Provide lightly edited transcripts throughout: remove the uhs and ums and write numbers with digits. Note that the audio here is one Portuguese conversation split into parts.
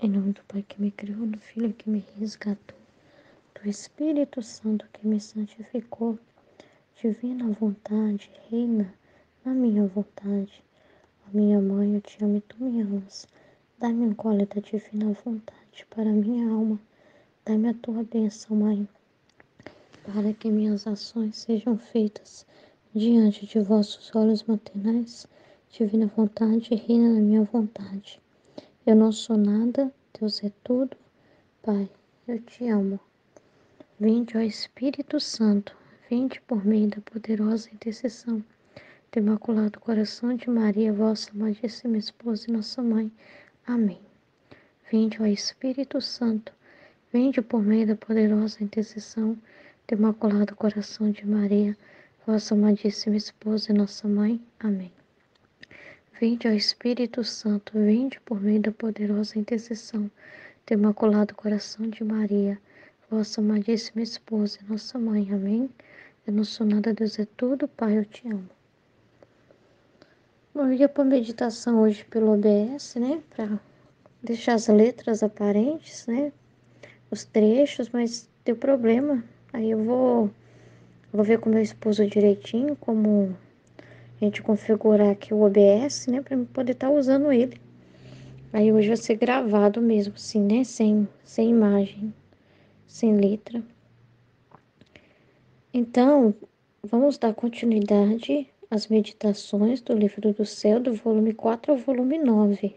Em nome do Pai que me criou, do Filho que me resgatou, do Espírito Santo que me santificou, divina vontade, reina na minha vontade. Ó minha mãe, eu te amo e tu me amas. Dá-me um colo da divina vontade para minha alma. Dá-me a tua bênção, Mãe, para que minhas ações sejam feitas diante de vossos olhos maternais. Divina vontade, reina na minha vontade. Eu não sou nada, Deus é tudo. Pai, eu te amo. Vinde, ó Espírito Santo, vinde por meio da poderosa intercessão do Imaculado Coração de Maria, vossa amadíssima esposa e nossa mãe. Amém. Vinde, ó Espírito Santo, vinde por meio da poderosa intercessão do Imaculado Coração de Maria, vossa amadíssima esposa e nossa mãe. Amém. Vinde, ó Espírito Santo, vinde por meio da poderosa intercessão do Imaculado Coração de Maria, vossa amadíssima esposa e nossa mãe. Amém. Eu não sou nada, Deus é tudo. Pai, eu te amo. Bom, eu ia para meditação hoje pelo OBS, né? Para deixar as letras aparentes, né? Os trechos, mas deu problema. Aí eu vou ver com meu esposo direitinho como a gente configurar aqui o OBS, né? Para eu poder estar usando ele. Aí hoje vai ser gravado mesmo, assim, né? Sem imagem, sem letra. Então, vamos dar continuidade às meditações do Livro do Céu, do volume 4 ao volume 9.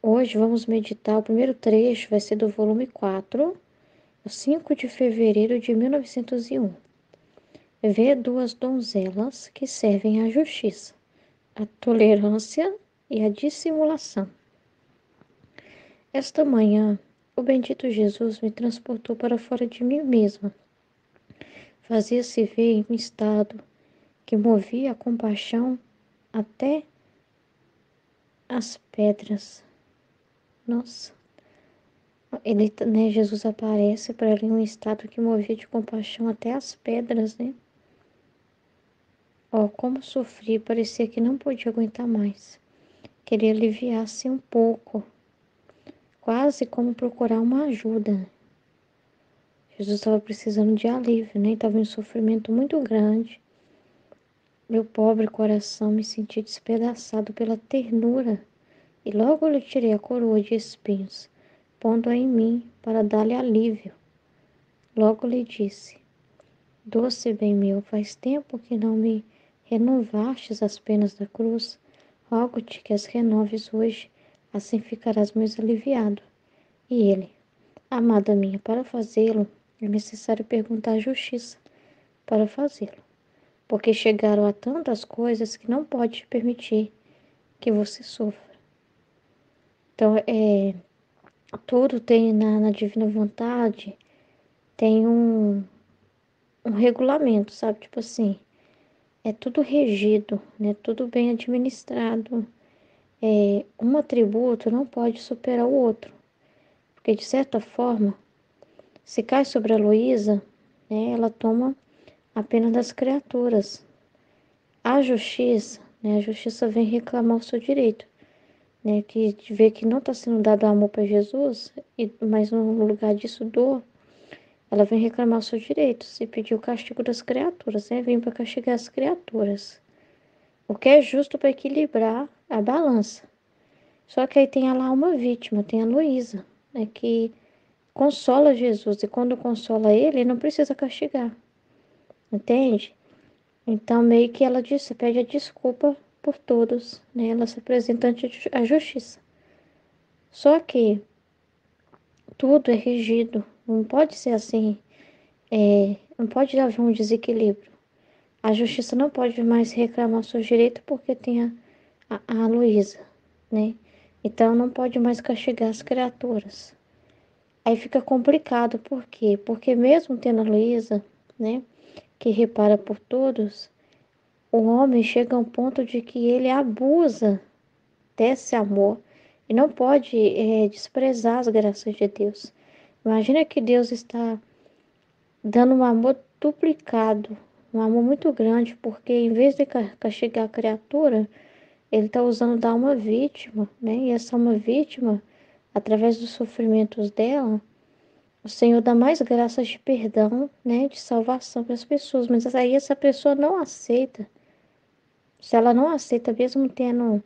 Hoje vamos meditar, o primeiro trecho vai ser do volume 4, 5 de fevereiro de 1901. Vê duas donzelas que servem à justiça, a tolerância e a dissimulação. Esta manhã, o bendito Jesus me transportou para fora de mim mesma. Fazia-se ver em um estado que movia a compaixão até as pedras. Nossa, Jesus aparece para ele em um estado que movia de compaixão até as pedras, né? Oh, como sofri, parecia que não podia aguentar mais. Queria aliviar-se um pouco, quase como procurar uma ajuda. Jesus estava precisando de alívio, né? Estava em um sofrimento muito grande. Meu pobre coração me senti despedaçado pela ternura e logo lhe tirei a coroa de espinhos, pondo-a em mim para dar-lhe alívio. Logo lhe disse: Doce bem meu, faz tempo que não me renovastes as penas da cruz. Rogo-te que as renoves hoje, assim ficarás mais aliviado. E ele: Amada minha, para fazê-lo é necessário perguntar à justiça para fazê-lo, porque chegaram a tantas coisas que não pode permitir que você sofra. Então, tudo tem na divina vontade, tem um regulamento, sabe? Tipo assim, é tudo regido, né? Tudo bem administrado. Um atributo não pode superar o outro, porque de certa forma, se cai sobre a Luísa, né, ela toma a pena das criaturas. A justiça vem reclamar o seu direito, né, que vê que não está sendo dado amor para Jesus, mas no lugar disso dor, ela vem reclamar os seus direitos e pedir o castigo das criaturas, né? Vem para castigar as criaturas. O que é justo para equilibrar a balança. Só que aí tem lá uma vítima, tem a Luísa, né? Que consola Jesus. E quando consola ele não precisa castigar. Entende? Então meio que ela pede a desculpa por todos, né? Ela se apresenta ante a justiça. Só que tudo é regido. Não pode ser assim. Não pode haver um desequilíbrio. A justiça não pode mais reclamar seus direitos porque tem a Luísa, né? Então não pode mais castigar as criaturas. Aí fica complicado, por quê? Porque mesmo tendo a Luísa, né, que repara por todos, o homem chega a um ponto de que ele abusa desse amor e não pode desprezar as graças de Deus. Imagina que Deus está dando um amor duplicado, um amor muito grande, porque em vez de castigar a criatura, ele está usando dar uma vítima, né? E essa uma vítima através dos sofrimentos dela, o Senhor dá mais graças de perdão, né, de salvação para as pessoas. Mas aí essa pessoa não aceita. Se ela não aceita, mesmo tendo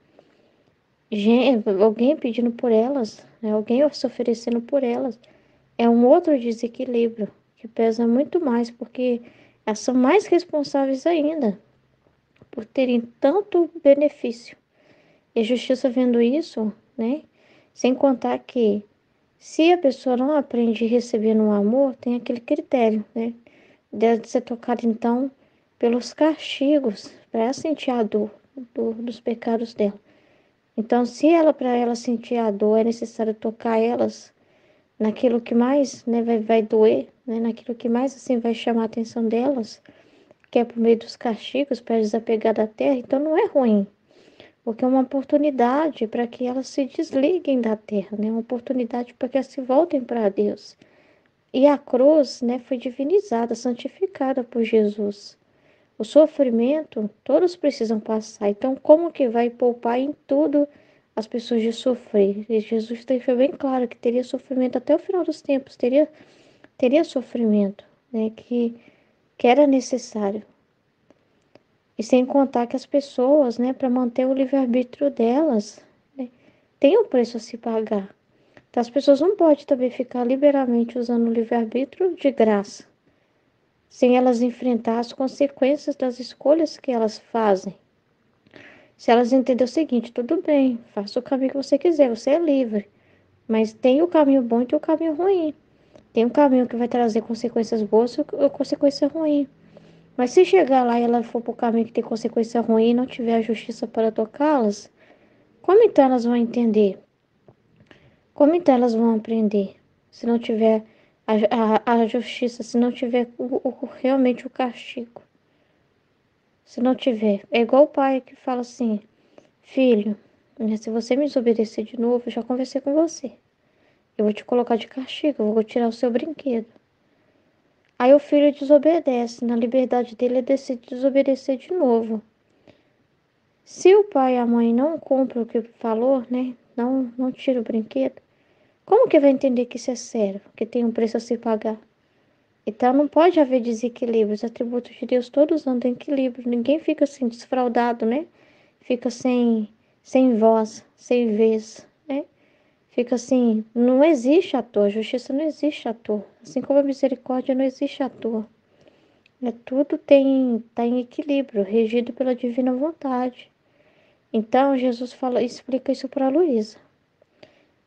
alguém pedindo por elas, né, alguém se oferecendo por elas, é um outro desequilíbrio que pesa muito mais, porque elas são mais responsáveis ainda por terem tanto benefício. E a justiça vendo isso, né? Sem contar que se a pessoa não aprende a receber no amor, tem aquele critério, né? Deve ser tocada então pelos castigos para ela sentir a dor dos pecados dela. Então, se ela, para ela sentir a dor, é necessário tocar elas naquilo que mais, né, vai doer, né? Naquilo que mais assim vai chamar a atenção delas, que é por meio dos castigos para desapegar da terra, então não é ruim. Porque é uma oportunidade para que elas se desliguem da terra, né? Uma oportunidade para que elas se voltem para Deus. E a cruz, né, foi divinizada, santificada por Jesus. O sofrimento, todos precisam passar. Então, como que vai poupar em tudo as pessoas de sofrer? E Jesus deixou bem claro que teria sofrimento até o final dos tempos, teria sofrimento, né, que era necessário. E sem contar que as pessoas, né, para manter o livre-arbítrio delas, né, tem um preço a se pagar. Então as pessoas não podem também ficar liberalmente usando o livre-arbítrio de graça, sem elas enfrentar as consequências das escolhas que elas fazem. Se elas entenderem o seguinte, tudo bem, faça o caminho que você quiser, você é livre, mas tem o caminho bom e tem o caminho ruim. Tem um caminho que vai trazer consequências boas ou consequência ruim. Mas se chegar lá e ela for para o caminho que tem consequência ruim e não tiver a justiça para tocá-las, como então elas vão entender? Como então elas vão aprender? Se não tiver a justiça, se não tiver realmente o castigo. Se não tiver. É igual o pai que fala assim, filho, né, se você me desobedecer de novo, eu já conversei com você. Eu vou te colocar de castigo, eu vou tirar o seu brinquedo. Aí o filho desobedece, na liberdade dele ele decide desobedecer de novo. Se o pai e a mãe não cumprem o que falou, né? Não tira o brinquedo. Como que vai entender que isso é sério? Que tem um preço a se pagar? Então não pode haver desequilíbrio. Os atributos de Deus todos andam em equilíbrio. Ninguém fica assim desfraudado, né? Fica sem voz, sem vez, né? Fica assim, não existe ator. A justiça não existe ator. Assim como a misericórdia não existe ator. Tudo tá em equilíbrio, regido pela divina vontade. Então, Jesus explica isso para Luísa.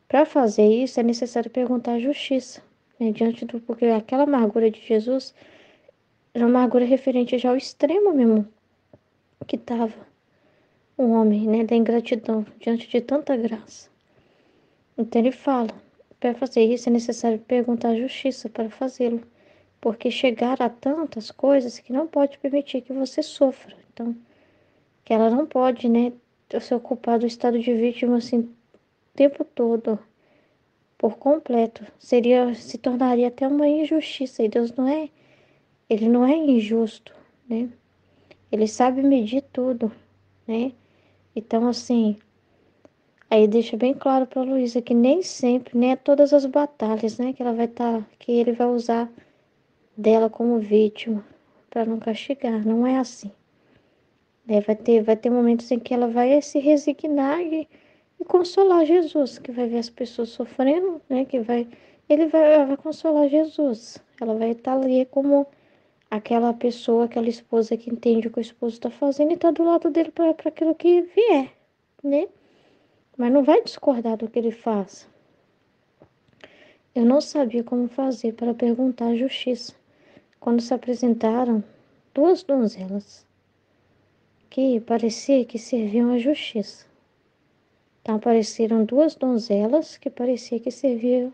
Para fazer isso, é necessário perguntar a justiça, né, porque aquela amargura de Jesus era uma amargura referente já ao extremo mesmo que estava o homem, né, da ingratidão diante de tanta graça. Então ele fala, para fazer isso é necessário perguntar a justiça para fazê-lo, porque chegar a tantas coisas que não pode permitir que você sofra. Então, que ela não pode, né, se ocupar do estado de vítima assim o tempo todo, por completo. Se tornaria até uma injustiça. E Deus ele não é injusto, né? Ele sabe medir tudo, né? Então, assim, aí deixa bem claro para Luísa que nem sempre, nem é todas as batalhas, né, que ela que ele vai usar dela como vítima para não castigar. Não é assim. Vai ter momentos em que ela vai se resignar e consolar Jesus, que vai ver as pessoas sofrendo, né? Ela vai consolar Jesus. Ela vai estar ali como aquela pessoa, aquela esposa que entende o que o esposo está fazendo e está do lado dele para aquilo que vier, né? Mas não vai discordar do que ele faz. Eu não sabia como fazer para perguntar à justiça quando se apresentaram duas donzelas que parecia que serviam à justiça. Então apareceram duas donzelas que parecia que serviam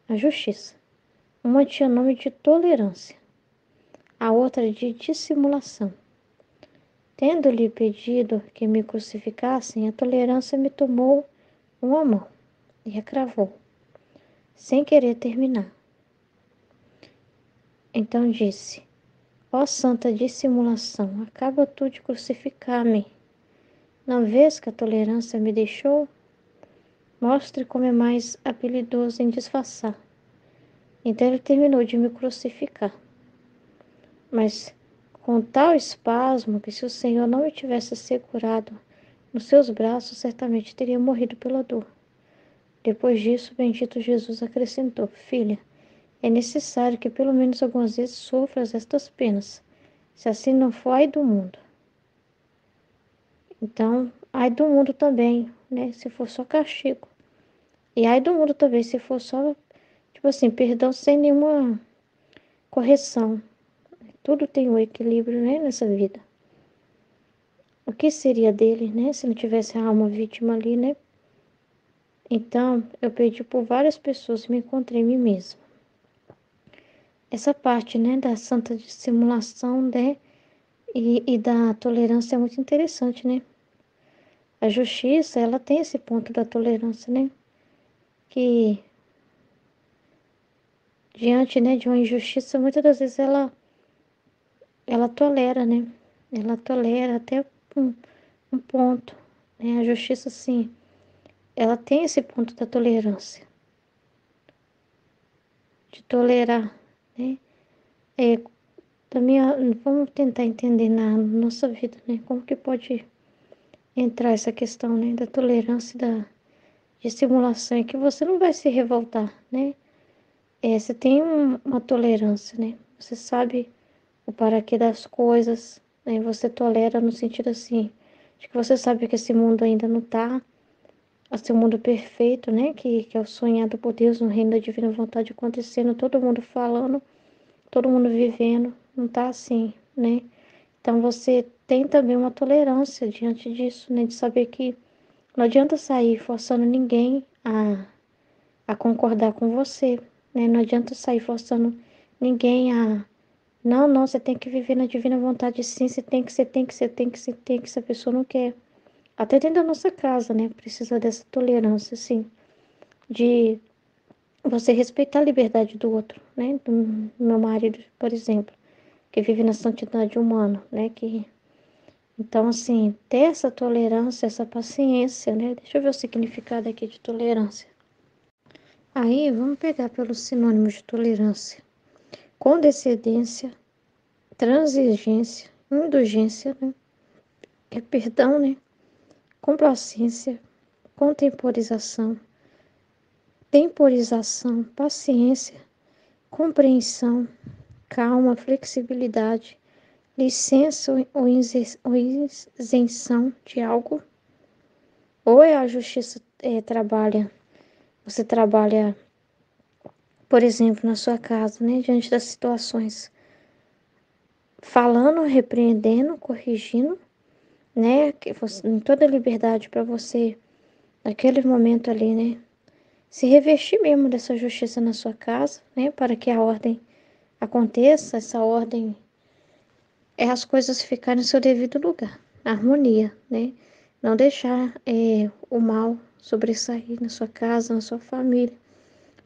à justiça. Uma tinha nome de tolerância, a outra de dissimulação. Tendo-lhe pedido que me crucificassem, a tolerância me tomou uma mão e a cravou, sem querer terminar. Então disse: ó santa dissimulação, acaba tu de crucificar-me. Não vês que a tolerância me deixou? Mostre como é mais habilidoso em disfarçar. Então ele terminou de me crucificar. Mas com tal espasmo que se o Senhor não me tivesse segurado nos seus braços, certamente teria morrido pela dor. Depois disso, bendito Jesus acrescentou: Filha, é necessário que pelo menos algumas vezes sofras estas penas. Se assim não for, ai do mundo. Então, ai do mundo também, né? Se for só castigo. E ai do mundo também, se for só, tipo assim, perdão sem nenhuma correção. Tudo tem um equilíbrio, né, nessa vida. O que seria dele, né, se não tivesse a alma vítima ali, né? Então, eu perdi por várias pessoas e me encontrei em mim mesma. Essa parte, né, da santa dissimulação, né, e da tolerância é muito interessante, né? A justiça, ela tem esse ponto da tolerância, né? Que diante, né, de uma injustiça, muitas das vezes ela tolera, né? Ela tolera até um, um ponto, né? A justiça, sim, ela tem esse ponto da tolerância, de tolerar, né? É, também vamos tentar entender na nossa vida, né? Como que pode entrar essa questão, né? Da tolerância, de simulação, é que você não vai se revoltar, né? Você tem uma tolerância, né? Você sabe o para quê das coisas, né? Você tolera no sentido assim, de que você sabe que esse mundo ainda não tá a ser um mundo perfeito, né? Que é o sonhado por Deus, no reino da divina vontade acontecendo, todo mundo falando, todo mundo vivendo, não tá assim, né? Então você tem também uma tolerância diante disso, né? De saber que não adianta sair forçando ninguém a concordar com você, né? Não adianta sair forçando ninguém a não, não, você tem que viver na divina vontade, sim, você tem que, você tem que, você tem que, você tem que, se a pessoa não quer. Até dentro da nossa casa, né? Precisa dessa tolerância, assim, de você respeitar a liberdade do outro, né? Do meu marido, por exemplo, que vive na santidade humana, né? Então, assim, ter essa tolerância, essa paciência, né? Deixa eu ver o significado aqui de tolerância. Aí, vamos pegar pelos sinônimos de tolerância. Condescendência, transigência, indulgência, né? É perdão, né? Complacência, contemporização, temporização, paciência, compreensão, calma, flexibilidade, licença ou isenção de algo. Ou é a justiça trabalha, você trabalha, por exemplo, na sua casa, né? Diante das situações, falando, repreendendo, corrigindo, né? Que você, em toda liberdade para você, naquele momento ali, né? Se revestir mesmo dessa justiça na sua casa, né? Para que a ordem aconteça, essa ordem é as coisas ficarem no seu devido lugar, a harmonia, né? Não deixar o mal sobressair na sua casa, na sua família,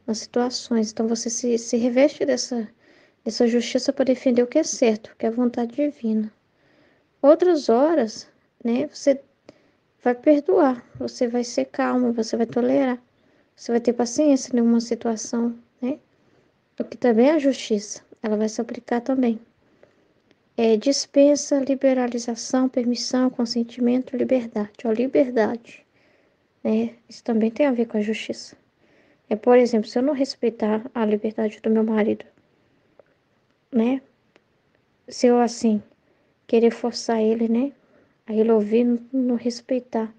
nas situações. Então você se reveste dessa justiça para defender o que é certo, que é a vontade divina. Outras horas, né? Você vai perdoar, você vai ser calmo, você vai tolerar, você vai ter paciência em uma situação, né? O que também é a justiça, ela vai se aplicar também. Dispensa, liberalização, permissão, consentimento, liberdade. Ó, liberdade, né? Isso também tem a ver com a justiça. Por exemplo, se eu não respeitar a liberdade do meu marido, né? Se eu, assim, querer forçar ele, né? A ele ouvir, não respeitar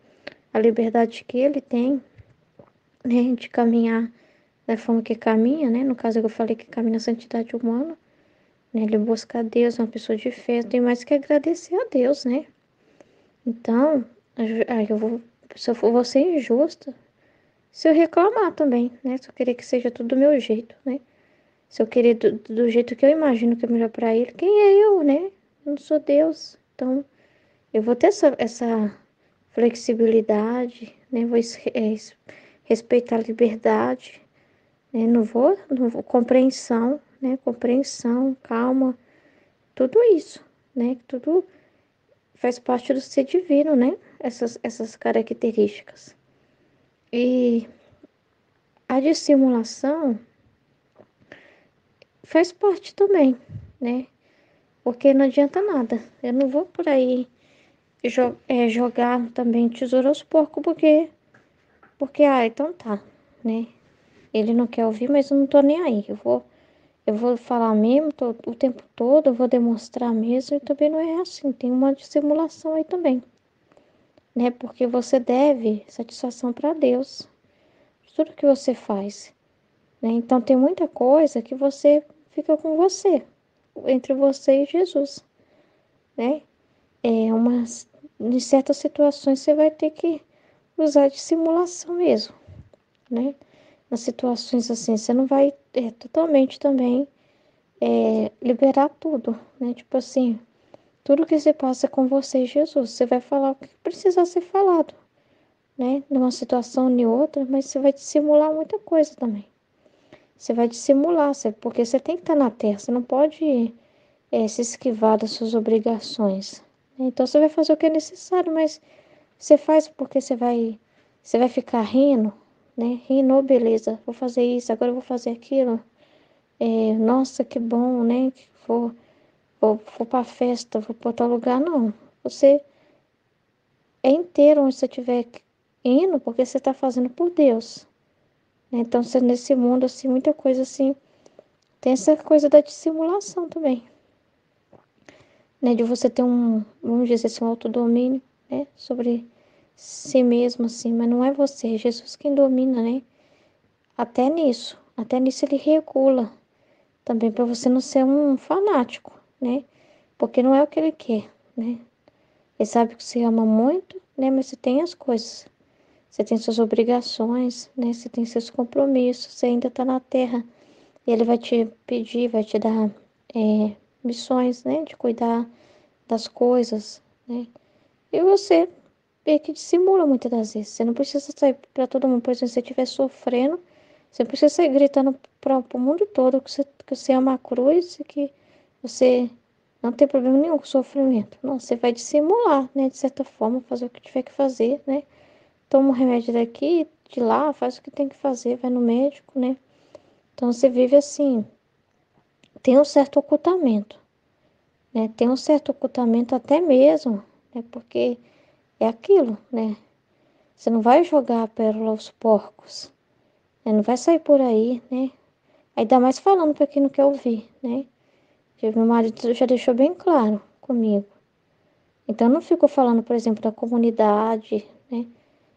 a liberdade que ele tem, né? De caminhar da forma que caminha, né? No caso, eu falei que caminha na santidade humana, né? Ele busca a Deus, é uma pessoa de fé, tem mais que agradecer a Deus, né? Então, aí se eu vou ser injusta, se eu reclamar também, né? Se eu querer que seja tudo do meu jeito, né? Se eu querer do jeito que eu imagino que é melhor para ele, quem é eu, né? Eu não sou Deus. Então, eu vou ter essa flexibilidade, né? Respeitar a liberdade, né? Não vou, compreensão, né? Compreensão, calma, tudo isso, né? Tudo faz parte do ser divino, né? Essas características. E a dissimulação faz parte também, né? Porque não adianta nada. Eu não vou por aí jogar também tesouro aos porcos, então tá, né? Ele não quer ouvir, mas eu não tô nem aí. Eu vou falar mesmo o tempo todo, eu vou demonstrar mesmo, e também não é assim. Tem uma dissimulação aí também, né? Porque você deve satisfação para Deus, de tudo que você faz, né? Então tem muita coisa que você fica com você, entre você e Jesus, né? Em certas situações você vai ter que usar dissimulação mesmo, né? Nas situações assim, você não vai totalmente também liberar tudo, né? Tipo assim, tudo que se passa com você e Jesus, você vai falar o que precisa ser falado, né? Numa situação ou em outra, mas você vai dissimular muita coisa também. Você vai dissimular, porque você tem que estar na terra, você não pode se esquivar das suas obrigações, né? Então você vai fazer o que é necessário, mas você faz porque você vai ficar rindo, né? Rindo, "Oh, beleza, vou fazer isso, agora eu vou fazer aquilo. Nossa, que bom, né? Vou pra festa, vou pra outro lugar. Não. Você é inteiro onde você estiver indo, porque você está fazendo por Deus, né? Então, você, nesse mundo, assim, muita coisa assim, tem essa coisa da dissimulação também, né? De você ter vamos dizer assim, um autodomínio, né? Sobre si mesmo, assim, mas não é você, é Jesus quem domina, né? Até nisso ele regula também, para você não ser um fanático, né? Porque não é o que ele quer, né? Ele sabe que você ama muito, né? Mas você tem as coisas. Você tem suas obrigações, né? Você tem seus compromissos. Você ainda está na terra. E ele vai te pedir, vai te dar missões, né? De cuidar das coisas, né? E você vê que dissimula muitas das vezes. Você não precisa sair para todo mundo. Por exemplo, se você estiver sofrendo, você não precisa sair gritando para o mundo todo que você ama a cruz e que você não tem problema nenhum com o sofrimento. Não, você vai dissimular, né? De certa forma, fazer o que tiver que fazer, né? Toma um remédio daqui, de lá, faz o que tem que fazer, vai no médico, né? Então você vive assim, tem um certo ocultamento, né? Tem um certo ocultamento até mesmo, né? Porque é aquilo, né? Você não vai jogar a pérola aos porcos, né? Não vai sair por aí, né? Ainda mais falando para quem não quer ouvir, né? Meu marido já deixou bem claro comigo. Então eu não fico falando, por exemplo, da comunidade, né?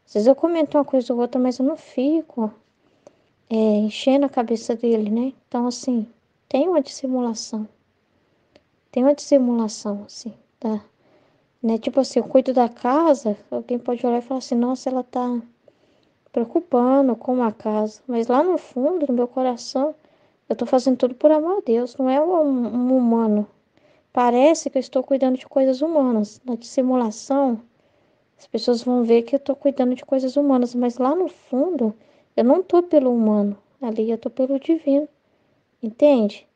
Às vezes eu comento uma coisa ou outra, mas eu não fico enchendo a cabeça dele, né? Então, assim, tem uma dissimulação. Tem uma dissimulação, assim, tá? Né? Tipo assim, eu cuido da casa, alguém pode olhar e falar assim, nossa, ela tá preocupando com a casa. Mas lá no fundo, no meu coração, eu tô fazendo tudo por amor a Deus, não é um humano. Parece que eu estou cuidando de coisas humanas. Na dissimulação, as pessoas vão ver que eu tô cuidando de coisas humanas, mas lá no fundo, eu não tô pelo humano. Ali eu tô pelo divino. Entende?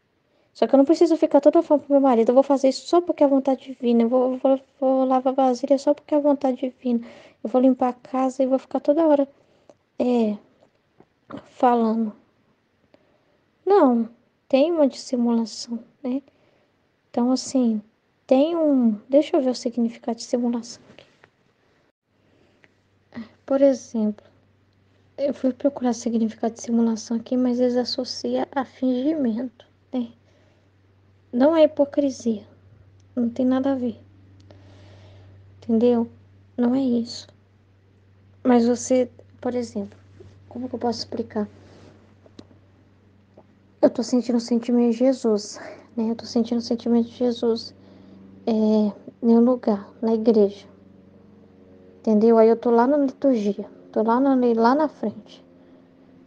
Só que eu não preciso ficar toda falando pro meu marido, eu vou fazer isso só porque é a vontade divina. Eu vou lavar vasilha só porque é a vontade divina. Eu vou limpar a casa e vou ficar toda hora é, falando. Não, tem uma dissimulação, né? Então, assim, tem um. Deixa eu ver o significado de simulação aqui. Por exemplo, eu fui procurar significado de simulação aqui, mas eles associam a fingimento, né? Não é hipocrisia, não tem nada a ver, entendeu? Não é isso. Mas você, por exemplo, como que eu posso explicar? Eu tô sentindo o sentimento de Jesus, né? Eu tô sentindo o sentimento de Jesus em um lugar, na igreja, entendeu? Aí eu tô lá na liturgia, tô lá na frente.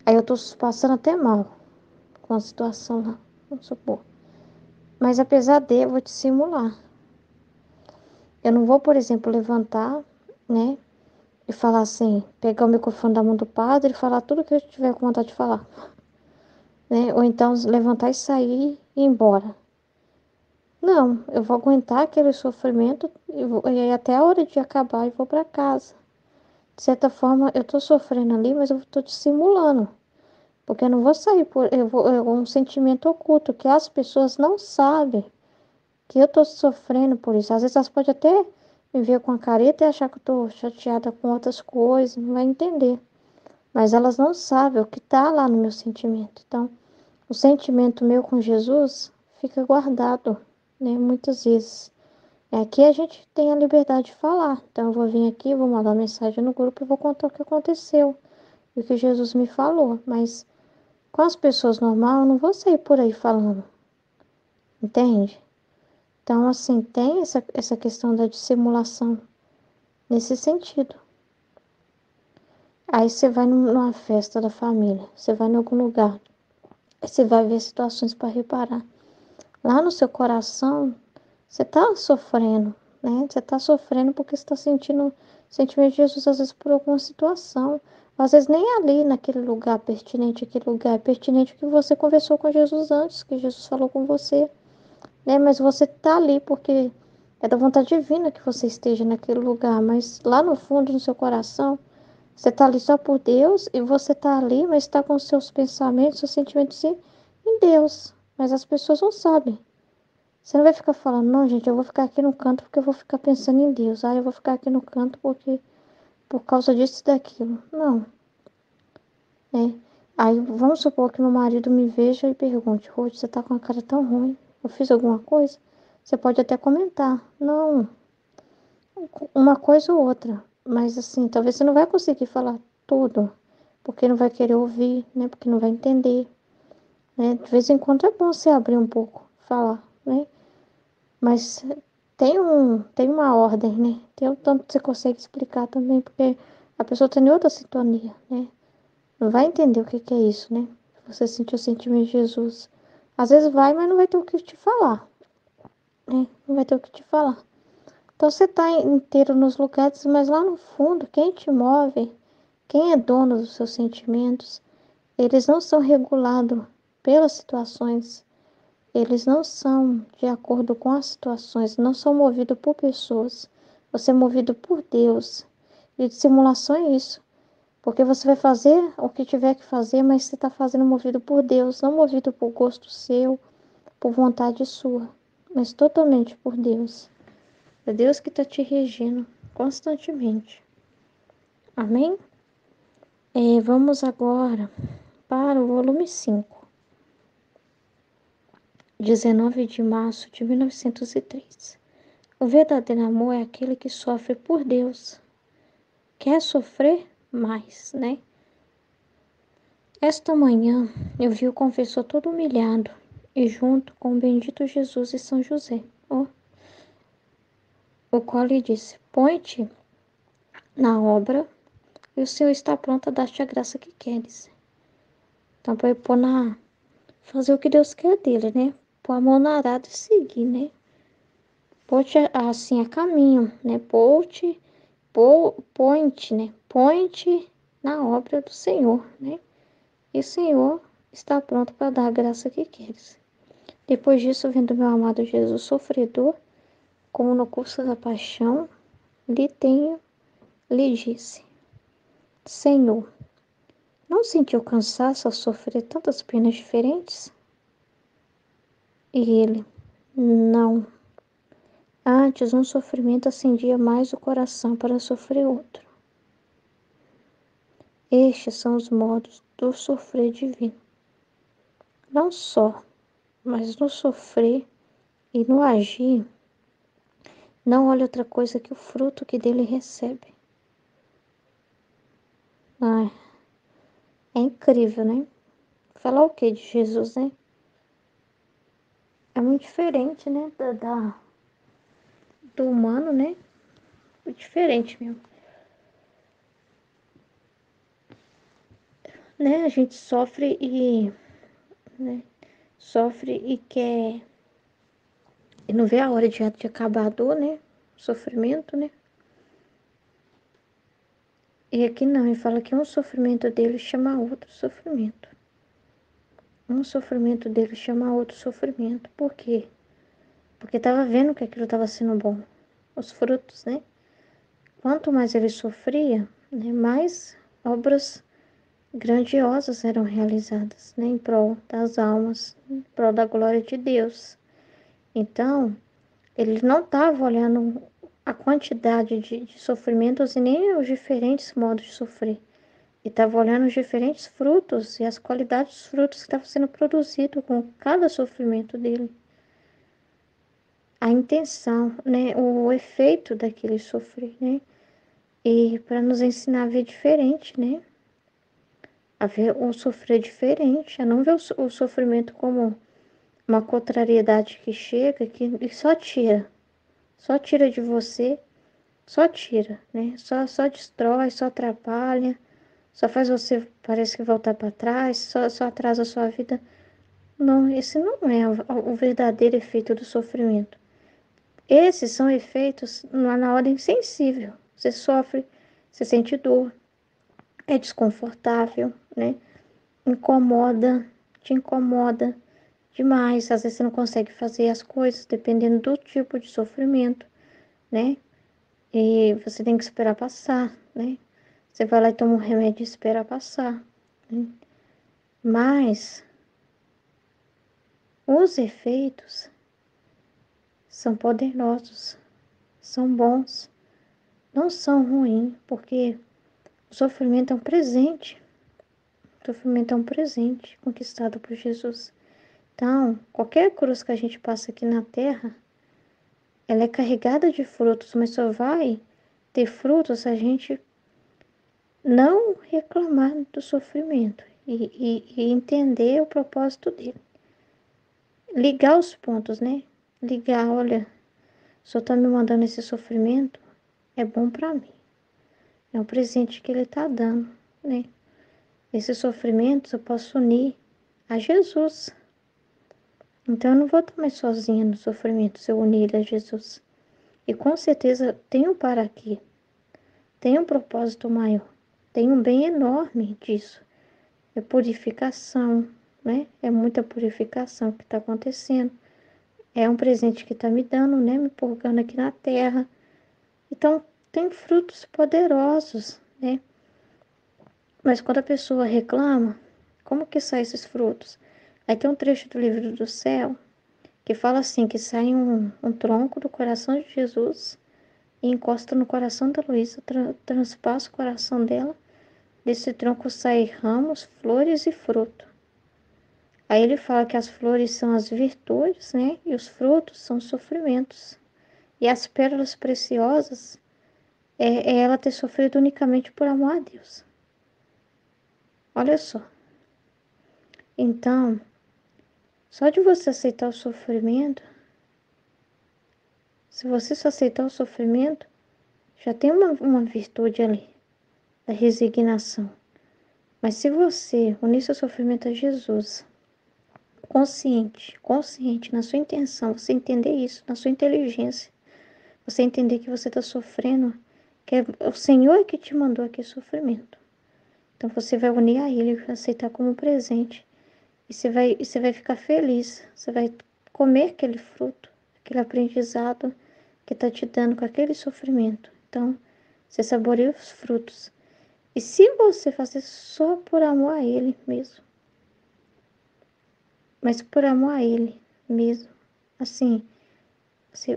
Aí eu tô passando até mal com a situação lá, vamos supor. Mas apesar de, eu vou te simular. Eu não vou, por exemplo, levantar, né? E falar assim, pegar o microfone da mão do padre e falar tudo que eu tiver com vontade de falar, né? Ou então levantar e sair e ir embora. Não, eu vou aguentar aquele sofrimento e até a hora de acabar e vou para casa, De certa forma, eu tô sofrendo ali, mas eu tô dissimulando. Porque eu não vou sair por é um sentimento oculto que as pessoas não sabem que eu tô sofrendo por isso. Às vezes elas podem até me ver com a careta e achar que eu tô chateada com outras coisas, não vai entender. Mas elas não sabem o que tá lá no meu sentimento. Então, o sentimento meu com Jesus fica guardado, né? Muitas vezes. Aqui a gente tem a liberdade de falar. Então, eu vou vir aqui, vou mandar mensagem no grupo e vou contar o que aconteceu e o que Jesus me falou. Mas com as pessoas normais, eu não vou sair por aí falando, entende? Então, assim, tem essa questão da dissimulação nesse sentido. Aí você vai numa festa da família, você vai em algum lugar, aí você vai ver situações para reparar. Lá no seu coração, você tá sofrendo, né? Você tá sofrendo porque você tá sentindo o sentimento de Jesus, às vezes, por alguma situação. Às vezes nem ali naquele lugar pertinente, aquele lugar é pertinente que você conversou com Jesus antes, que Jesus falou com você, né? Mas você tá ali porque é da vontade divina que você esteja naquele lugar, mas lá no fundo, no seu coração, você tá ali só por Deus e você tá ali, mas está com os seus pensamentos, seus sentimentos em Deus. Mas as pessoas não sabem. Você não vai ficar falando, não, gente, eu vou ficar aqui no canto porque eu vou ficar pensando em Deus. Ah, eu vou ficar aqui no canto porque por causa disso e daquilo. Não, né? Aí vamos supor que meu marido me veja e pergunte, Ruth, você tá com a cara tão ruim. Eu fiz alguma coisa? Você pode até comentar. Não, uma coisa ou outra. Mas assim, talvez você não vai conseguir falar tudo. Porque não vai querer ouvir, né? Porque não vai entender, né? De vez em quando é bom você abrir um pouco, falar, né? Mas tem uma ordem, né? Tem o tanto que você consegue explicar também, porque a pessoa tá em outra sintonia, né? Não vai entender o que que é isso, né? Você sentiu o sentimento de Jesus. Às vezes vai, mas não vai ter o que te falar, né? Não vai ter o que te falar. Então você tá inteiro nos lugares, mas lá no fundo, quem te move, quem é dono dos seus sentimentos, eles não são regulados pelas situações. Eles não são de acordo com as situações, não são movidos por pessoas. Você é movido por Deus. E dissimulação é isso. Porque você vai fazer o que tiver que fazer, mas você está fazendo movido por Deus, não movido por gosto seu, por vontade sua, mas totalmente por Deus. É Deus que está te regendo constantemente. Amém? Vamos agora para o volume 5, 19 de março de 1903. O verdadeiro amor é aquele que sofre por Deus. Quer sofrer mais, né? Esta manhã eu vi o confessor todo humilhado e junto com o bendito Jesus e São José, o qual lhe disse: põe-te na obra e o Senhor está pronto a dar-te a graça que queres. Então, para pôr fazer o que Deus quer dele, né? Pôr a mão na arada e seguir, né? Pôr-te assim a caminho, né? Põe-te, né? Põe-te na obra do Senhor, né? E o Senhor está pronto para dar a graça que queres. Depois disso, vendo meu amado Jesus sofredor, como no curso da paixão, lhe disse: Senhor, não sentiu cansaço ao sofrer tantas penas diferentes? E ele: Não. Antes, um sofrimento acendia mais o coração para sofrer outro. Estes são os modos do sofrer divino. Não só, mas no sofrer e no agir, não olha outra coisa que o fruto que dele recebe. Ah, é incrível, né? Falar o que de Jesus, né? É muito diferente, né? Do humano, né? Muito diferente mesmo. Né? A gente sofre né? Sofre e quer... E não vê a hora de acabar a dor, né? O sofrimento, né? E aqui não, ele fala que um sofrimento dele chama outro sofrimento. Um sofrimento dele chama outro sofrimento. Por quê? Porque estava vendo que aquilo estava sendo bom. Os frutos, né? Quanto mais ele sofria, né? Mais obras grandiosas eram realizadas, né? Em prol das almas, em prol da glória de Deus. Então, ele não estava olhando a quantidade de sofrimentos e nem os diferentes modos de sofrer. Ele estava olhando os diferentes frutos e as qualidades dos frutos que estavam sendo produzidos com cada sofrimento dele. A intenção, né? O efeito daquele sofrer, né? E para nos ensinar a ver diferente, né? A ver o sofrer diferente, a não ver o sofrimento como uma contrariedade que chega e só tira de você, só tira, né? Só destrói, só atrapalha, só faz você parece que voltar para trás, só atrasa a sua vida. Não, esse não é o verdadeiro efeito do sofrimento. Esses são efeitos na ordem sensível. Você sofre, você sente dor, é desconfortável, né? Incomoda, te incomoda demais. Às vezes você não consegue fazer as coisas dependendo do tipo de sofrimento, né? E você tem que esperar passar, né? Você vai lá e toma um remédio e espera passar, né? Mas os efeitos são poderosos, são bons, não são ruins, porque o sofrimento é um presente. O sofrimento é um presente conquistado por Jesus. Então, qualquer cruz que a gente passa aqui na Terra, ela é carregada de frutos, mas só vai ter frutos se a gente não reclamar do sofrimento e entender o propósito dele. Ligar os pontos, né? Ligar, olha, o Senhor está me mandando esse sofrimento, é bom para mim. É um presente que ele está dando, né? Esses sofrimentos eu posso unir a Jesus. Então eu não vou estar mais sozinha no sofrimento se eu unir ele a Jesus. E com certeza tem um para quê. Tem um propósito maior. Tem um bem enorme disso. É purificação, né? É muita purificação que está acontecendo. É um presente que está me dando, né? Me purgando aqui na terra. Então, tem frutos poderosos, né? Mas quando a pessoa reclama, como que saem esses frutos? Aí tem um trecho do livro do céu que fala assim, que sai um tronco do coração de Jesus e encosta no coração da Luísa, transpassa o coração dela. Desse tronco saem ramos, flores e fruto. Aí ele fala que as flores são as virtudes, né? E os frutos são os sofrimentos. E as pérolas preciosas é ela ter sofrido unicamente por amor a Deus. Olha só. Então, só de você aceitar o sofrimento, se você só aceitar o sofrimento, já tem uma virtude ali, da resignação. Mas se você unir seu sofrimento a Jesus, consciente na sua intenção, você entender isso, na sua inteligência, você entender que você está sofrendo, que é o Senhor que te mandou aquele sofrimento. Então você vai unir a Ele, aceitar como presente, e você vai ficar feliz, você vai comer aquele fruto, aquele aprendizado que está te dando com aquele sofrimento. Então, você saboreia os frutos. E se você fazer só por amor a Ele mesmo, mas por amor a Ele mesmo, assim,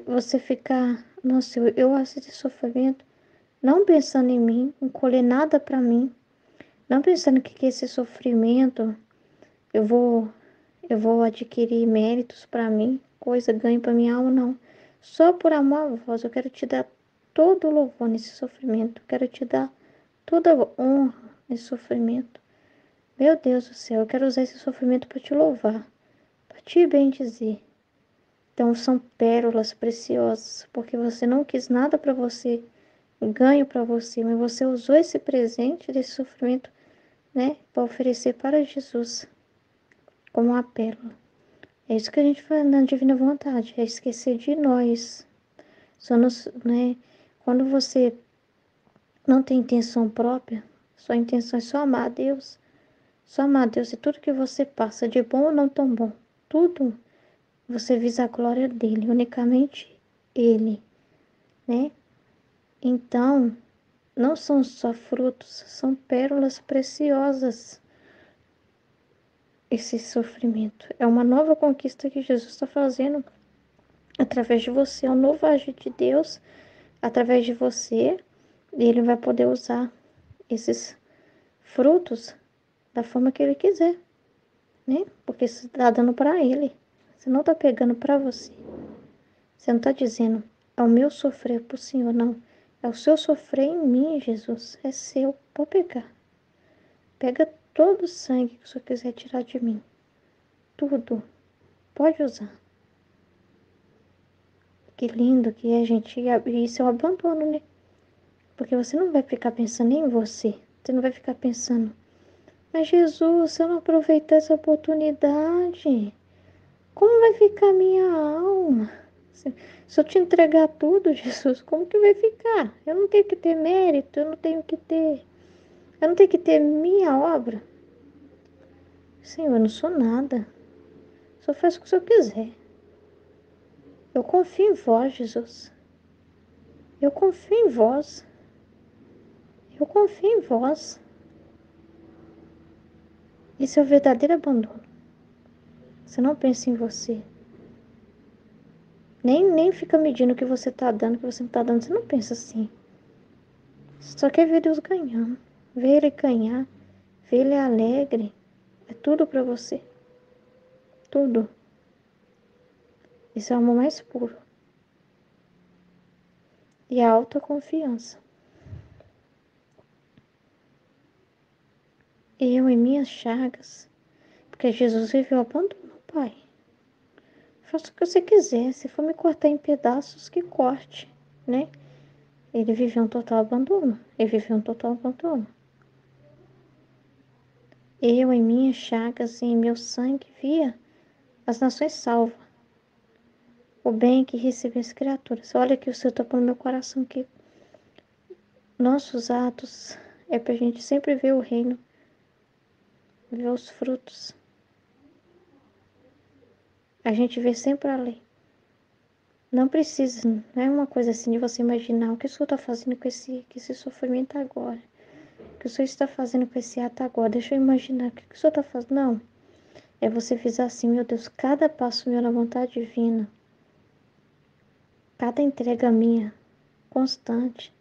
você ficar, nossa, eu aceito esse sofrimento, não pensando em mim, não colher nada para mim, não pensando que esse sofrimento eu vou, eu vou adquirir méritos para mim, coisa, ganho para minha alma, não. Só por amor a vós, eu quero te dar todo o louvor nesse sofrimento, eu quero te dar toda a honra nesse sofrimento. Meu Deus do céu, eu quero usar esse sofrimento para te louvar, para te bendizer. Então são pérolas preciosas, porque você não quis nada para você, ganho para você, mas você usou esse presente desse sofrimento, né, para oferecer para Jesus como uma pérola. É isso que a gente faz na divina vontade, é esquecer de nós. Né, quando você não tem intenção própria, sua intenção é só amar a Deus, só amar a Deus e tudo que você passa, de bom ou não tão bom, tudo você visa a glória dele, unicamente ele, né? Então, não são só frutos, são pérolas preciosas. Esse sofrimento é uma nova conquista que Jesus está fazendo através de você, é um novo agir de Deus através de você, e Ele vai poder usar esses frutos da forma que Ele quiser, né? Porque você está dando para Ele, você não está pegando para você. Você não está dizendo, é o meu sofrer para o Senhor, não. É o seu sofrer em mim, Jesus. É seu. Pode pegar. Pega todo o sangue que o Senhor quiser tirar de mim. Tudo. Pode usar. Que lindo que é, gente. E isso é o abandono, né? Porque você não vai ficar pensando em você. Você não vai ficar pensando, mas Jesus, se eu não aproveitar essa oportunidade, como vai ficar minha alma? Se eu te entregar tudo, Jesus, como que vai ficar? Eu não tenho que ter mérito, eu não tenho que ter minha obra. Senhor, eu não sou nada. Só faço o que o Senhor quiser. Eu confio em vós, Jesus. Eu confio em vós. Eu confio em vós. Esse é o verdadeiro abandono. Você não pensa em você. Nem fica medindo o que você está dando, o que você não está dando. Você não pensa assim. Você só quer ver Deus ganhando. Ver Ele ganhar. Ver Ele alegre. É tudo para você. Tudo. Isso é o amor mais puro. E a autoconfiança. Eu em minhas chagas. Porque Jesus viveu abandono, Pai. Faça o que você quiser. Se for me cortar em pedaços, que corte, né? Ele viveu um total abandono. Ele viveu um total abandono. Eu em minhas chagas e em meu sangue via as nações salvas. O bem que recebi as criaturas. Olha que o Senhor tocou no meu coração que nossos atos é pra gente sempre ver o reino, ver os frutos. A gente vê sempre além. Não precisa, não é uma coisa assim de você imaginar o que o Senhor está fazendo com esse sofrimento agora. O que o Senhor está fazendo com esse ato agora. Deixa eu imaginar o que o Senhor está fazendo. Não, é você fizer assim, meu Deus, cada passo meu na vontade divina. Cada entrega minha, constante.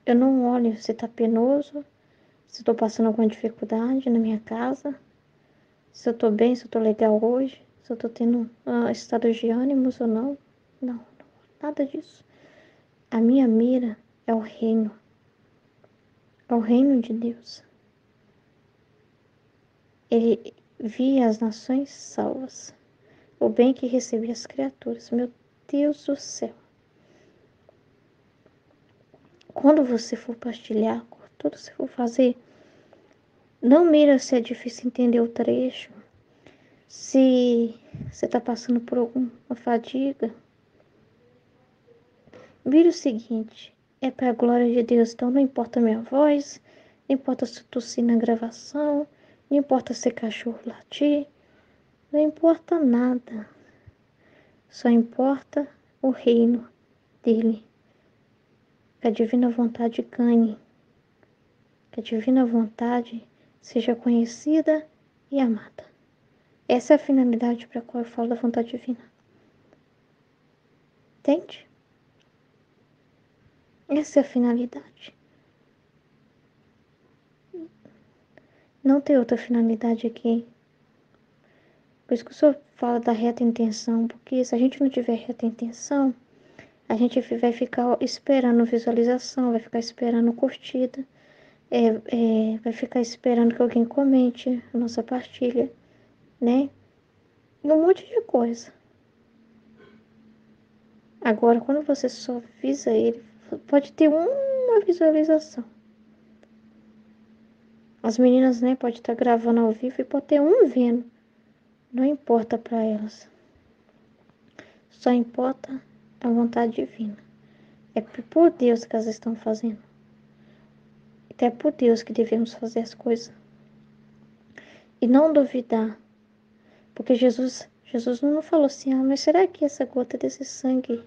Eu não olho se está penoso, se estou passando alguma dificuldade na minha casa, se eu estou bem, se eu estou legal hoje, se eu estou tendo estado de ânimos ou não. Não, nada disso. A minha mira é o reino. É o reino de Deus. Ele via as nações salvas. O bem que recebia as criaturas. Meu Deus do céu. Quando você for partilhar, tudo você for fazer, não mira se é difícil entender o trecho, se você está passando por alguma fadiga. Mira o seguinte, é para a glória de Deus, então não importa a minha voz, não importa se eu tossir na gravação, não importa se cachorro latir, não importa nada. Só importa o reino dele. Que a divina vontade ganhe. Que a divina vontade seja conhecida e amada. Essa é a finalidade para a qual eu falo da vontade divina. Entende? Essa é a finalidade. Não tem outra finalidade aqui. Por isso que o Senhor fala da reta intenção. Porque se a gente não tiver reta intenção, a gente vai ficar esperando visualização, vai ficar esperando curtida, vai ficar esperando que alguém comente a nossa partilha, né? E um monte de coisa. Agora, quando você só visa ele, pode ter uma visualização. As meninas, né, pode estar gravando ao vivo e pode ter um vendo. Não importa para elas. Só importa a vontade divina. É por Deus que elas estão fazendo. Então é por Deus que devemos fazer as coisas. E não duvidar. Porque Jesus não falou assim, mas será que essa gota desse sangue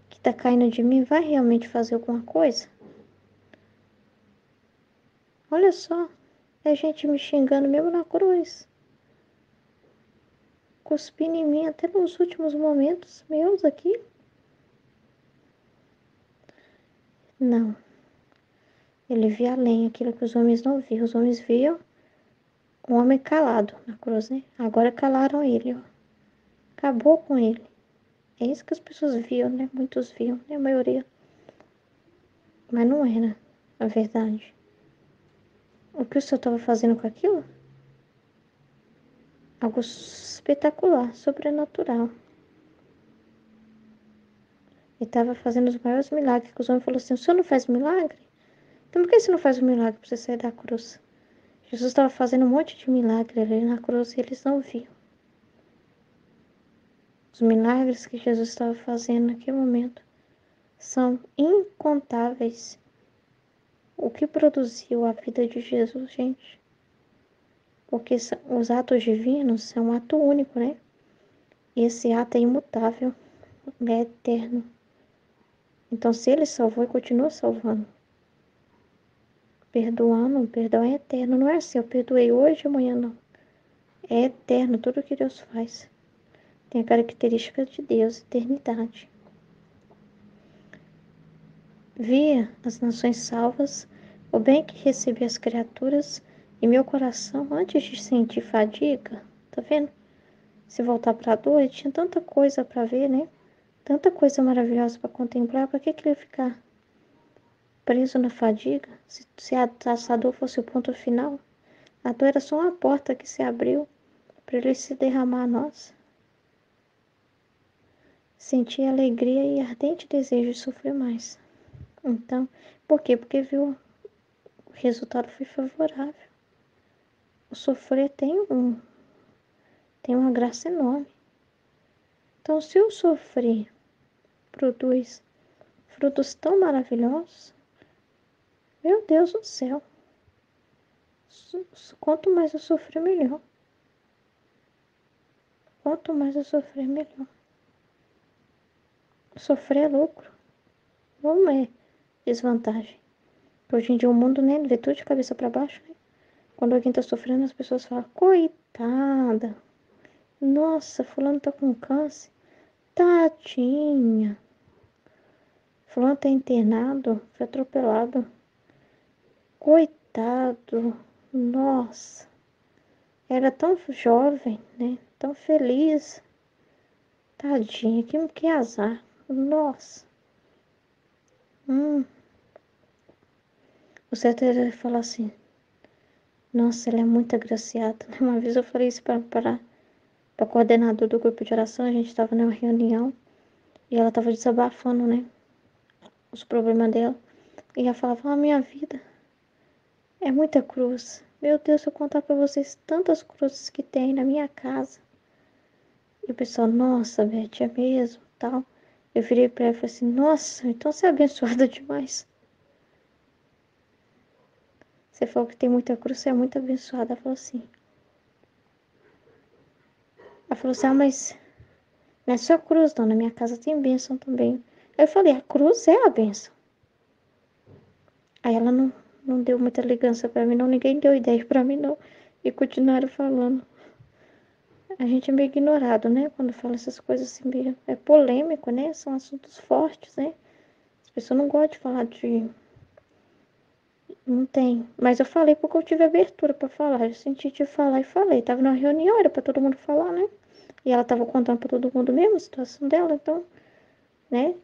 que está caindo de mim vai realmente fazer alguma coisa? Olha só, é gente me xingando mesmo na cruz, cuspindo em mim até nos últimos momentos meus aqui. Não, ele via além, aquilo que os homens não viam. Os homens viam um homem calado na cruz, né? Agora calaram ele, ó. Acabou com ele. É isso que as pessoas viam, né? Muitos viam, né? A maioria. Mas não era a verdade. O que o senhor estava fazendo com aquilo? Algo espetacular, sobrenatural. Ele estava fazendo os maiores milagres. Que os homens falaram assim: o senhor não faz milagre? Então por que você não faz um milagre para você sair da cruz? Jesus estava fazendo um monte de milagre ali na cruz e eles não viam. Os milagres que Jesus estava fazendo naquele momento são incontáveis. O que produziu a vida de Jesus, gente? Porque os atos divinos são um ato único, né? E esse ato é imutável, é eterno. Então, se ele salvou, ele continua salvando. Perdoando, o perdão é eterno. Não é assim, eu perdoei hoje e amanhã não. É eterno tudo que Deus faz. Tem a característica de Deus, eternidade. Via as nações salvas, o bem que recebi as criaturas, e meu coração, antes de sentir fadiga, tá vendo? Se voltar para a dor, ele tinha tanta coisa para ver, né? Tanta coisa maravilhosa para contemplar, para que ele ia ficar preso na fadiga? Se a dor fosse o ponto final, a dor era só uma porta que se abriu para ele se derramar a nós. Senti alegria e ardente desejo de sofrer mais. Então, por quê? Porque viu o resultado foi favorável. O sofrer tem uma graça enorme. Então, se o sofrer produz frutos tão maravilhosos, meu Deus do céu, quanto mais eu sofrer, melhor. Quanto mais eu sofrer, melhor. Sofrer é lucro, não é desvantagem. Hoje em dia o mundo, né, vê tudo de cabeça para baixo, né? Quando alguém tá sofrendo, as pessoas falam: coitada, nossa, fulano tá com câncer, tadinha, fulano tá internado, foi atropelado, coitado, nossa, era tão jovem, né, tão feliz, tadinha, que azar, nossa. O certo era falar assim: nossa, ela é muito agraciada. Uma vez eu falei isso para a coordenadora do grupo de oração, a gente estava numa reunião e ela estava desabafando, né, os problemas dela. E ela falava: a minha vida é muita cruz. Meu Deus, se eu contar para vocês tantas cruzes que tem na minha casa. E o pessoal: nossa, Beth, é mesmo, tal. Eu virei para ela e falei assim: nossa, então você é abençoada demais. Você falou que tem muita cruz, você é muito abençoada. Ela falou assim: ah, mas não é só cruz, não. Na minha casa tem bênção também. Aí eu falei: a cruz é a bênção. Aí ela não deu muita ligança pra mim, não. Ninguém deu ideia pra mim, não. E continuaram falando. A gente é meio ignorado, né? Quando fala essas coisas assim, meio... é polêmico, né? São assuntos fortes, né? As pessoas não gostam de falar de... Não tem. Mas eu falei porque eu tive abertura pra falar. Eu senti de falar e falei. Tava numa reunião, era pra todo mundo falar, né? E ela tava contando pra todo mundo mesmo a situação dela, então, né?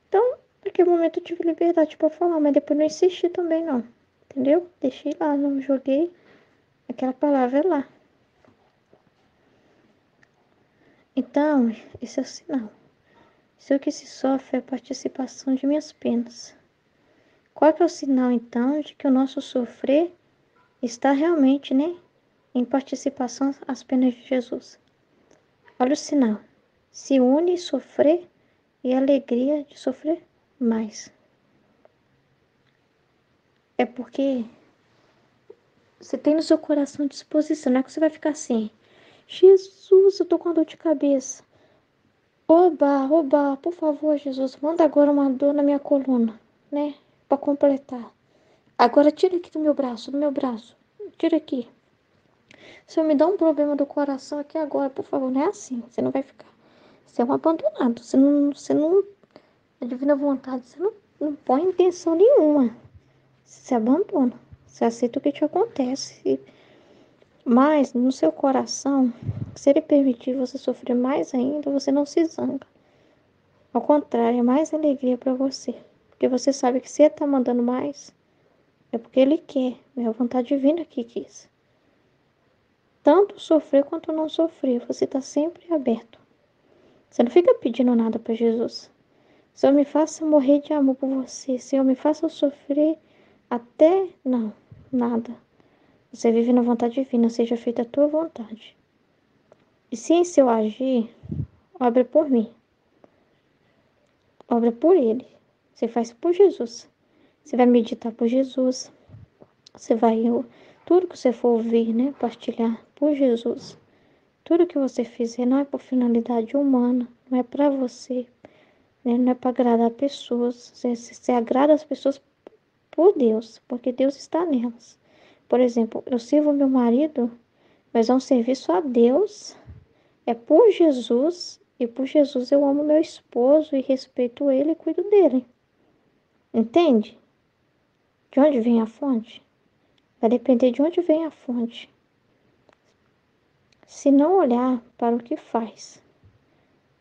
Então, naquele momento eu tive liberdade pra falar, mas depois não insisti também, não. Entendeu? Deixei lá, não joguei aquela palavra lá. Então, esse é o sinal. Se o que se sofre é a participação de minhas penas. Qual que é o sinal, então, de que o nosso sofrer está realmente, né, em participação às penas de Jesus? Olha o sinal. Se une sofrer e a alegria de sofrer mais. É porque você tem no seu coração disposição, não é que você vai ficar assim: Jesus, eu tô com dor de cabeça. Oba, oba, por favor, Jesus, manda agora uma dor na minha coluna, né? Pra completar. Agora tira aqui do meu braço, do meu braço. Tira aqui. Se eu me dá um problema do coração aqui agora, por favor, não é assim. Você não vai ficar. Você é um abandonado. Você não, a divina vontade, você não põe intenção nenhuma. Você se abandona. Você aceita o que te acontece. Mas no seu coração, se ele permitir você sofrer mais ainda, você não se zanga. Ao contrário, é mais alegria para você. Porque você sabe que se ele tá mandando mais, é porque ele quer. É a vontade divina que quis. Tanto sofrer quanto não sofrer, você está sempre aberto. Você não fica pedindo nada para Jesus. Senhor, me faça morrer de amor por você. Senhor, me faça sofrer até... Não, nada. Você vive na vontade divina, seja feita a tua vontade. E se em seu agir, obra por mim. Obra por ele. Você faz por Jesus. Você vai meditar por Jesus. Você vai... Tudo que você for ouvir, né? Partilhar por Jesus. Tudo que você fizer não é por finalidade humana. Não é para você. Né? Não é para agradar pessoas. Você agrada as pessoas por Deus, porque Deus está nelas. Por exemplo, eu sirvo meu marido, mas é um serviço a Deus, é por Jesus, e por Jesus eu amo meu esposo e respeito ele e cuido dele. Entende? De onde vem a fonte? Vai depender de onde vem a fonte. Se não olhar para o que faz,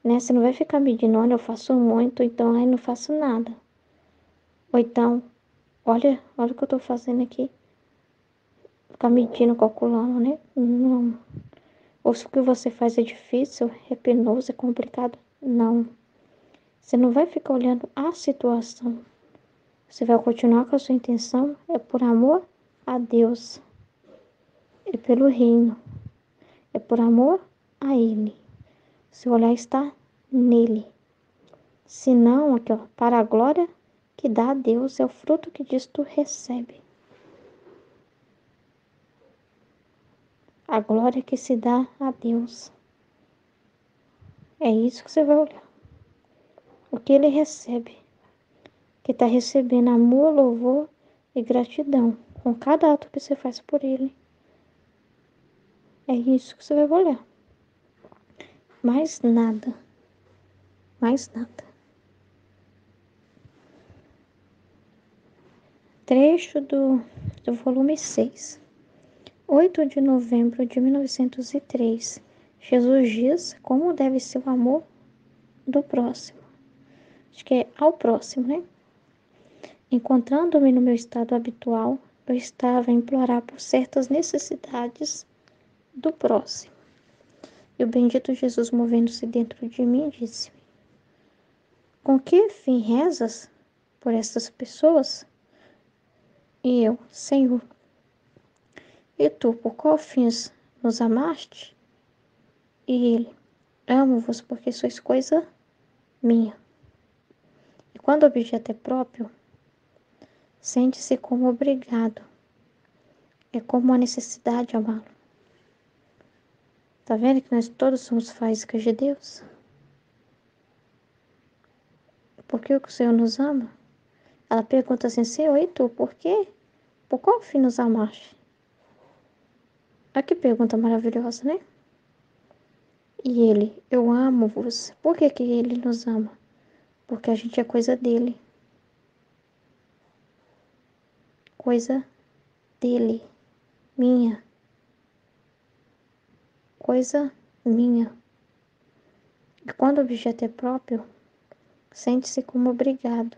né? Você não vai ficar medindo, olha, eu faço muito, então aí não faço nada. Ou então, olha o que eu tô fazendo aqui. Ficar medindo, calculando, né? Não. Ou se o que você faz é difícil, é penoso, é complicado. Não. Você não vai ficar olhando a situação. Você vai continuar com a sua intenção, é por amor a Deus. É pelo reino. É por amor a Ele. Seu olhar está nele. Se não, aqui ó, para a glória que dá a Deus, é o fruto que disto recebe. A glória que se dá a Deus. É isso que você vai olhar. O que ele recebe. Que está recebendo amor, louvor e gratidão com cada ato que você faz por ele. É isso que você vai olhar. Mais nada. Mais nada. Trecho do volume 6. 8 de novembro de 1903. Jesus diz como deve ser o amor do próximo. Acho que é ao próximo, né? Encontrando-me no meu estado habitual, eu estava a implorar por certas necessidades do próximo. E o bendito Jesus, movendo-se dentro de mim, disse-me: com que fim rezas por essas pessoas? E eu: Senhor, e tu, por qual fins nos amaste? E ele: amo-vos porque sois coisa minha. E quando o objeto é próprio, sente-se como obrigado. É como uma necessidade amá-lo. Tá vendo que nós todos somos faíscas de Deus? Por que o Senhor nos ama? Ela pergunta assim: Senhor, e tu, por quê? Por qual fim nos amaste? Olha que pergunta maravilhosa, né? E ele: eu amo-vos. Por que que ele nos ama? Porque a gente é coisa dele. Coisa dele. Minha. Coisa minha. E quando o objeto é próprio, sente-se como obrigado.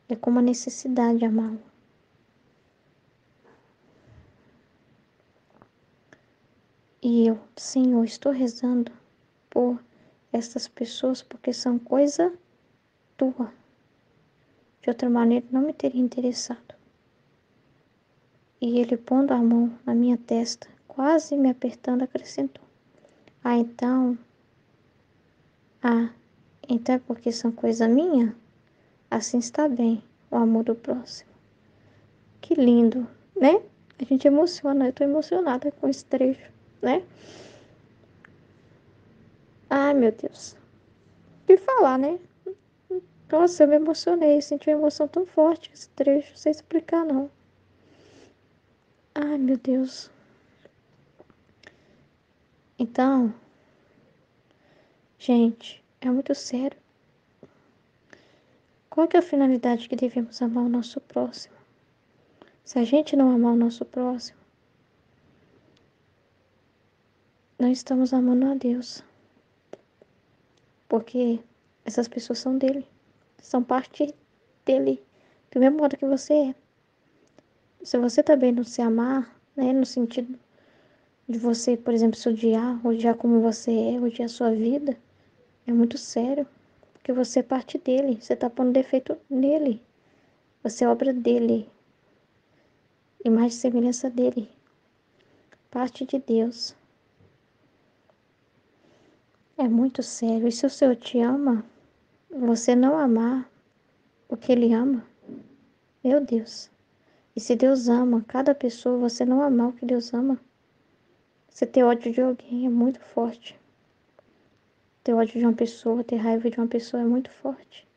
É como a necessidade amá-lo. E eu, Senhor, estou rezando por essas pessoas porque são coisa tua. De outra maneira, não me teria interessado. E ele, pondo a mão na minha testa, quase me apertando, acrescentou: Ah, então é porque são coisa minha? Assim está bem, o amor do próximo. Que lindo, né? A gente emociona, eu tô emocionada com esse trecho, né? Ai, meu Deus. consegui falar, né? Nossa, eu me emocionei, senti uma emoção tão forte esse trecho, sem explicar não. Ai, meu Deus. Então, gente, é muito sério. Qual que é a finalidade que devemos amar o nosso próximo? Se a gente não amar o nosso próximo, não estamos amando a Deus. Porque essas pessoas são dele. São parte dele. Do mesmo modo que você é. Se você também não se amar, né? No sentido de você, por exemplo, se odiar como você é, odiar a sua vida, é muito sério. Porque você é parte dele. Você está pondo defeito nele. Você é obra dele. Imagem e semelhança dele. Parte de Deus. É muito sério. E se o Senhor te ama, você não amar o que ele ama, meu Deus. E se Deus ama cada pessoa, você não amar o que Deus ama, você ter ódio de alguém é muito forte. Ter ódio de uma pessoa, ter raiva de uma pessoa é muito forte.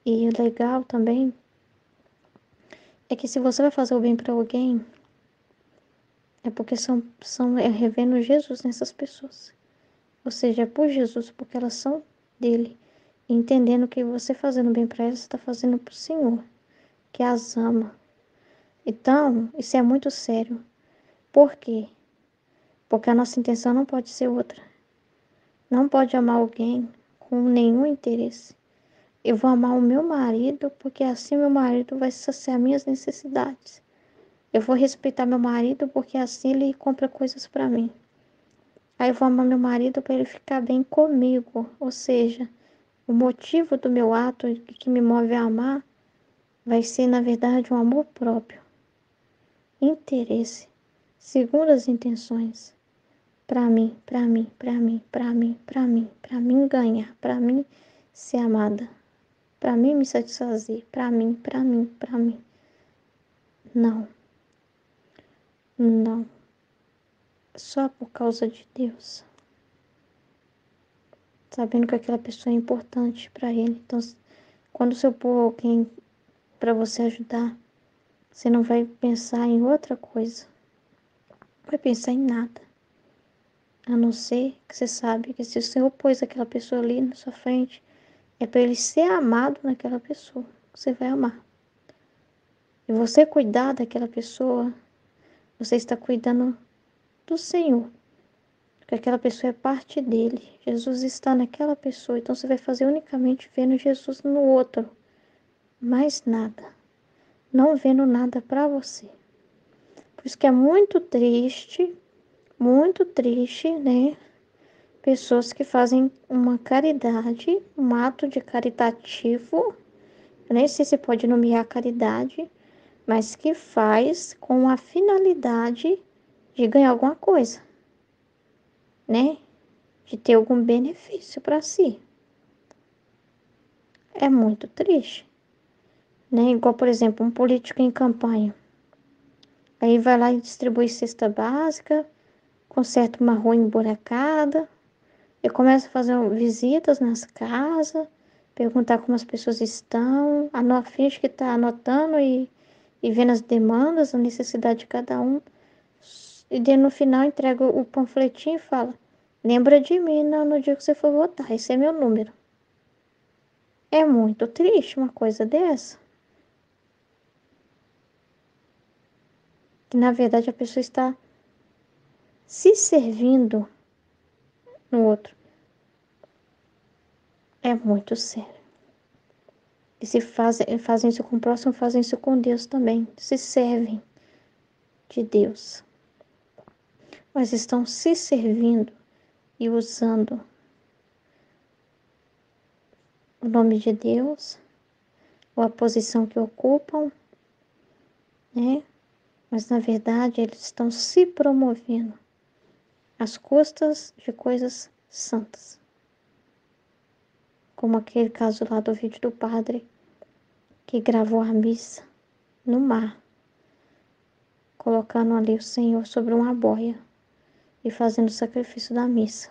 E o legal também é que se você vai fazer o bem para alguém, é porque é revendo Jesus nessas pessoas. Ou seja, é por Jesus, porque elas são dele. E entendendo que você fazendo bem para elas, você está fazendo para o Senhor, que as ama. Então, isso é muito sério. Por quê? Porque a nossa intenção não pode ser outra. Não pode amar alguém com nenhum interesse. Eu vou amar o meu marido porque assim meu marido vai saciar minhas necessidades. Eu vou respeitar meu marido porque assim ele compra coisas para mim. Aí eu vou amar meu marido para ele ficar bem comigo. Ou seja, o motivo do meu ato que me move a amar vai ser, na verdade, um amor próprio. Interesse. Segundo as intenções. Para mim, para mim, para mim, para mim, para mim, para mim ganhar, para mim ser amada, para mim me satisfazer, para mim, para mim, para mim. Não, não. Só por causa de Deus. Sabendo que aquela pessoa é importante para ele. Então, quando você pôr alguém para você ajudar, você não vai pensar em outra coisa. Não vai pensar em nada. A não ser que você sabe que se o Senhor pôs aquela pessoa ali na sua frente, é para ele ser amado naquela pessoa. Você vai amar. E você cuidar daquela pessoa, você está cuidando do Senhor. Porque aquela pessoa é parte dele. Jesus está naquela pessoa. Então você vai fazer unicamente vendo Jesus no outro. Mais nada. Não vendo nada para você. Por isso que é muito triste, né? Pessoas que fazem uma caridade, um ato de caritativo. Eu nem sei se pode nomear caridade, mas que faz com a finalidade de ganhar alguma coisa, né? De ter algum benefício para si. É muito triste, né? Igual, por exemplo, um político em campanha. Aí vai lá e distribui cesta básica, conserta uma rua emburacada, e começa a fazer visitas nas casas, perguntar como as pessoas estão, finge que está anotando e vendo as demandas, a necessidade de cada um. E daí no final entrega o panfletinho e fala: lembra de mim no dia que você for votar, esse é meu número. É muito triste uma coisa dessa. Que na verdade a pessoa está se servindo no outro. É muito sério. E se fazem isso com o próximo, fazem isso com Deus também. Se servem de Deus. Mas estão se servindo e usando o nome de Deus, ou a posição que ocupam, né? Mas na verdade eles estão se promovendo às custas de coisas santas. Como aquele caso lá do vídeo do padre que gravou a missa no mar, colocando ali o Senhor sobre uma boia e fazendo o sacrifício da missa.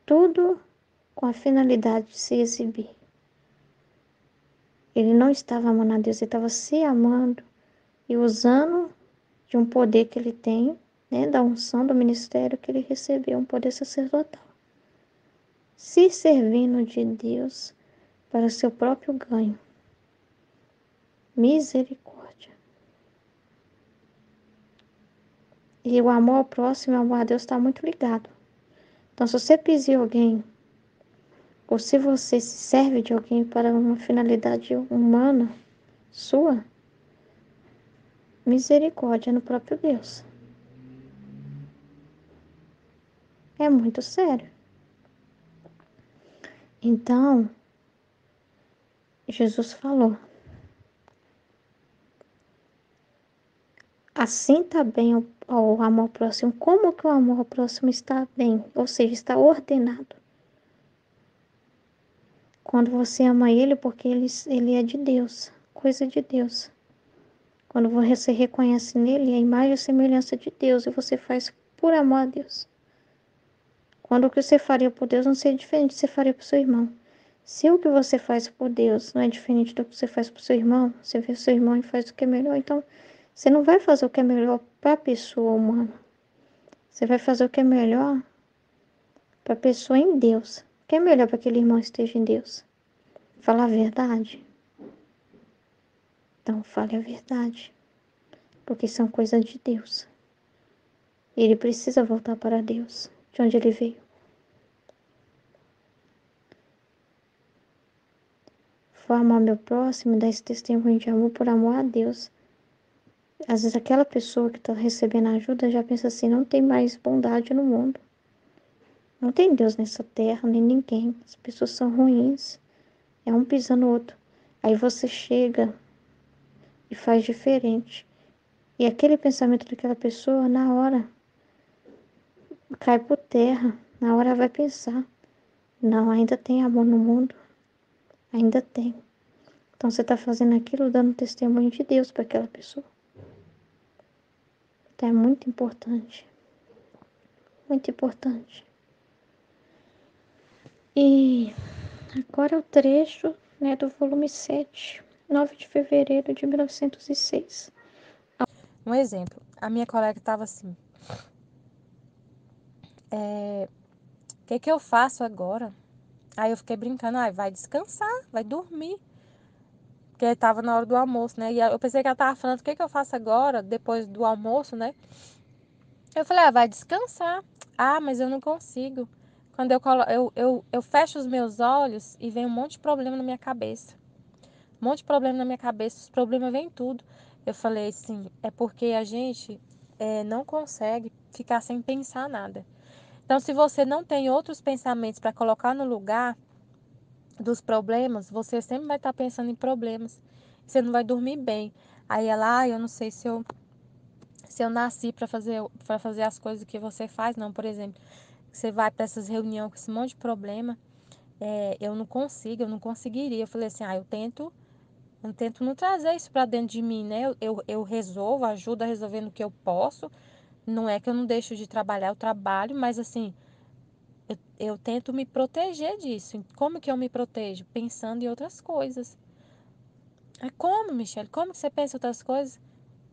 tudo com a finalidade de se exibir. Ele não estava amando a Deus, ele estava se amando e usando de um poder que ele tem, né, da unção do ministério que ele recebeu, um poder sacerdotal. Se servindo de Deus para seu próprio ganho. Misericórdia. E o amor ao próximo e o amor a Deus está muito ligado. Então, se você pisa em alguém, ou se você se serve de alguém para uma finalidade humana sua, misericórdia no próprio Deus. É muito sério. Então, Jesus falou: assim está bem o amor ao próximo. Como que o amor ao próximo está bem? Ou seja, está ordenado. Quando você ama ele, porque ele é de Deus, coisa de Deus. Quando você reconhece nele a imagem e semelhança de Deus e você faz por amor a Deus. Quando o que você faria por Deus não seria diferente do que você faria por seu irmão. Se o que você faz por Deus não é diferente do que você faz por seu irmão, você vê seu irmão e faz o que é melhor, então você não vai fazer o que é melhor para a pessoa humana. Você vai fazer o que é melhor para a pessoa em Deus. O que é melhor para que aquele irmão esteja em Deus? Falar a verdade. Então fale a verdade. Porque são coisas de Deus. Ele precisa voltar para Deus, de onde ele veio. For amar meu próximo, dar esse testemunho de amor por amor a Deus. Às vezes aquela pessoa que está recebendo ajuda já pensa assim, não tem mais bondade no mundo. Não tem Deus nessa terra, nem ninguém. As pessoas são ruins. É um pisando no outro. Aí você chega e faz diferente. E aquele pensamento daquela pessoa, na hora, cai por terra. Na hora vai pensar. Não, ainda tem amor no mundo. Ainda tem. Então você está fazendo aquilo dando testemunho de Deus para aquela pessoa. Então é muito importante. Muito importante. E agora o trecho, né, do volume 7, 9 de fevereiro de 1906. Um exemplo, a minha colega estava assim, o que eu faço agora? Aí eu fiquei brincando, vai descansar, vai dormir. Porque estava na hora do almoço, né? E eu pensei que ela estava falando, o que eu faço agora, depois do almoço, né? Eu falei, vai descansar. Ah, mas eu não consigo. Quando eu fecho os meus olhos e vem um monte de problema na minha cabeça. Um monte de problema na minha cabeça, os problemas vêm tudo. Eu falei assim, é porque a gente não consegue ficar sem pensar nada. Então, se você não tem outros pensamentos para colocar no lugar dos problemas, você sempre vai estar pensando em problemas. Você não vai dormir bem. Aí ela, eu não sei se eu nasci para fazer as coisas que você faz, não. Por exemplo, você vai para essas reuniões com esse monte de problema, eu não consigo, eu não conseguiria. Eu falei assim, eu tento não trazer isso para dentro de mim, né? Eu resolvo, ajudo a resolver no que eu posso. Não é que eu não deixo de trabalhar, eu trabalho, mas assim, eu tento me proteger disso. Como que eu me protejo? Pensando em outras coisas. Como, Michelle? Como que você pensa em outras coisas?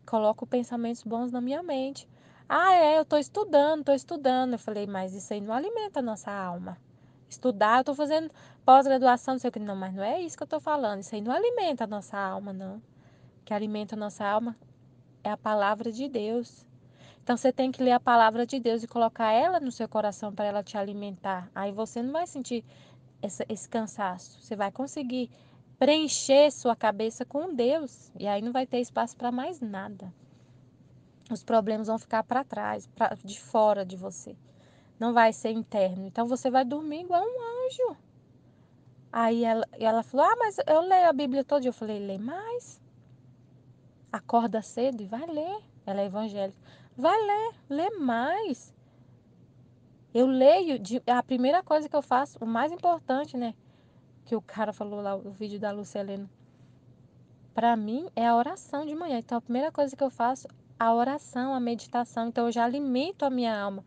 Coloco pensamentos bons na minha mente. Eu tô estudando. Eu falei, mas isso aí não alimenta a nossa alma. Estudar, eu tô fazendo pós-graduação, não sei o que. Não, mas não é isso que eu tô falando. Isso aí não alimenta a nossa alma, não. O que alimenta a nossa alma é a palavra de Deus. Então você tem que ler a palavra de Deus e colocar ela no seu coração para ela te alimentar. Aí você não vai sentir esse cansaço. Você vai conseguir preencher sua cabeça com Deus. E aí não vai ter espaço para mais nada. Os problemas vão ficar para trás, de fora de você. Não vai ser interno. Então você vai dormir igual um anjo. Aí ela falou, mas eu leio a Bíblia todo dia. Eu falei, lê mais. Acorda cedo e vai ler. Ela é evangélica. Vai ler, lê mais. Eu leio, a primeira coisa que eu faço, o mais importante, né? Que o cara falou lá, o vídeo da Lucelena. Para mim, é a oração de manhã. Então, a primeira coisa que eu faço, a oração, a meditação. Então, eu já alimento a minha alma.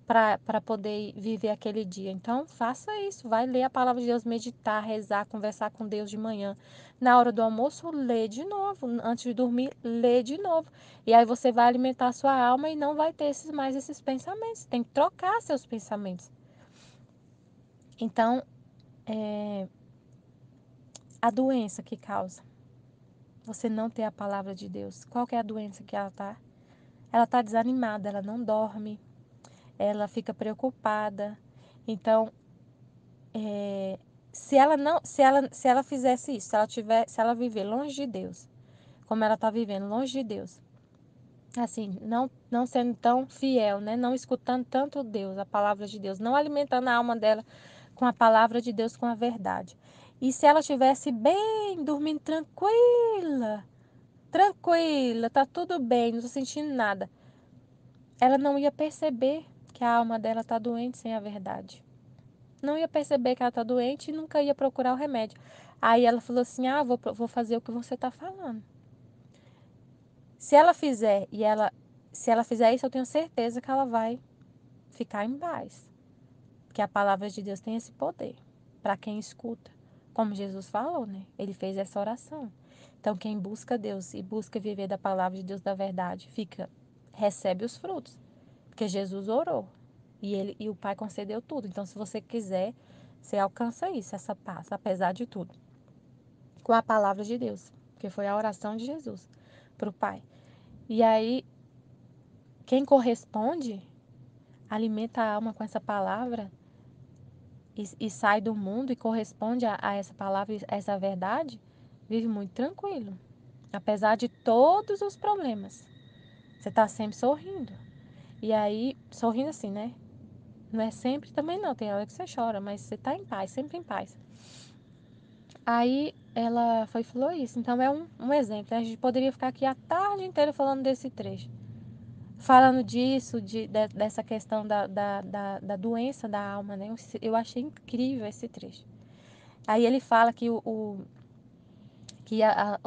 para poder viver aquele dia. Então, faça isso. Vai ler a palavra de Deus, meditar, rezar, conversar com Deus de manhã. Na hora do almoço, lê de novo. Antes de dormir, lê de novo. E aí você vai alimentar a sua alma e não vai ter mais esses pensamentos. Tem que trocar seus pensamentos. Então, a doença que causa você não ter a palavra de Deus. Qual que é a doença que ela tá? Ela tá desanimada, ela não dorme, ela fica preocupada. Então, se ela fizesse isso, se ela viver longe de Deus, como ela está vivendo longe de Deus, assim, não sendo tão fiel, né? Não escutando tanto Deus, a palavra de Deus, não alimentando a alma dela com a palavra de Deus, com a verdade. E se ela estivesse bem, dormindo tranquila, tá tudo bem, não tô sentindo nada, ela não ia perceber que a alma dela tá doente sem a verdade. Não ia perceber que ela tá doente e nunca ia procurar o remédio. Aí ela falou assim: ah, vou fazer o que você tá falando. Se ela fizer se ela fizer isso, eu tenho certeza que ela vai ficar em paz. Porque a palavra de Deus tem esse poder para quem escuta. Como Jesus falou, né? Ele fez essa oração. Então, quem busca Deus e busca viver da palavra de Deus da verdade, recebe os frutos. Porque Jesus orou e o Pai concedeu tudo. Então, se você quiser, você alcança isso, essa paz, apesar de tudo. Com a palavra de Deus, porque foi a oração de Jesus para o Pai. E aí, quem corresponde, alimenta a alma com essa palavra e sai do mundo e corresponde a essa palavra, a essa verdade, vive muito tranquilo. Apesar de todos os problemas. Você está sempre sorrindo. E aí, sorrindo assim, né? Não é sempre também não, tem hora que você chora, mas você está em paz, sempre em paz. Aí ela foi e falou isso. Então é um exemplo, né? A gente poderia ficar aqui a tarde inteira falando desse trecho. Falando disso, dessa questão da doença da alma, né? Eu achei incrível esse trecho. Aí ele fala que o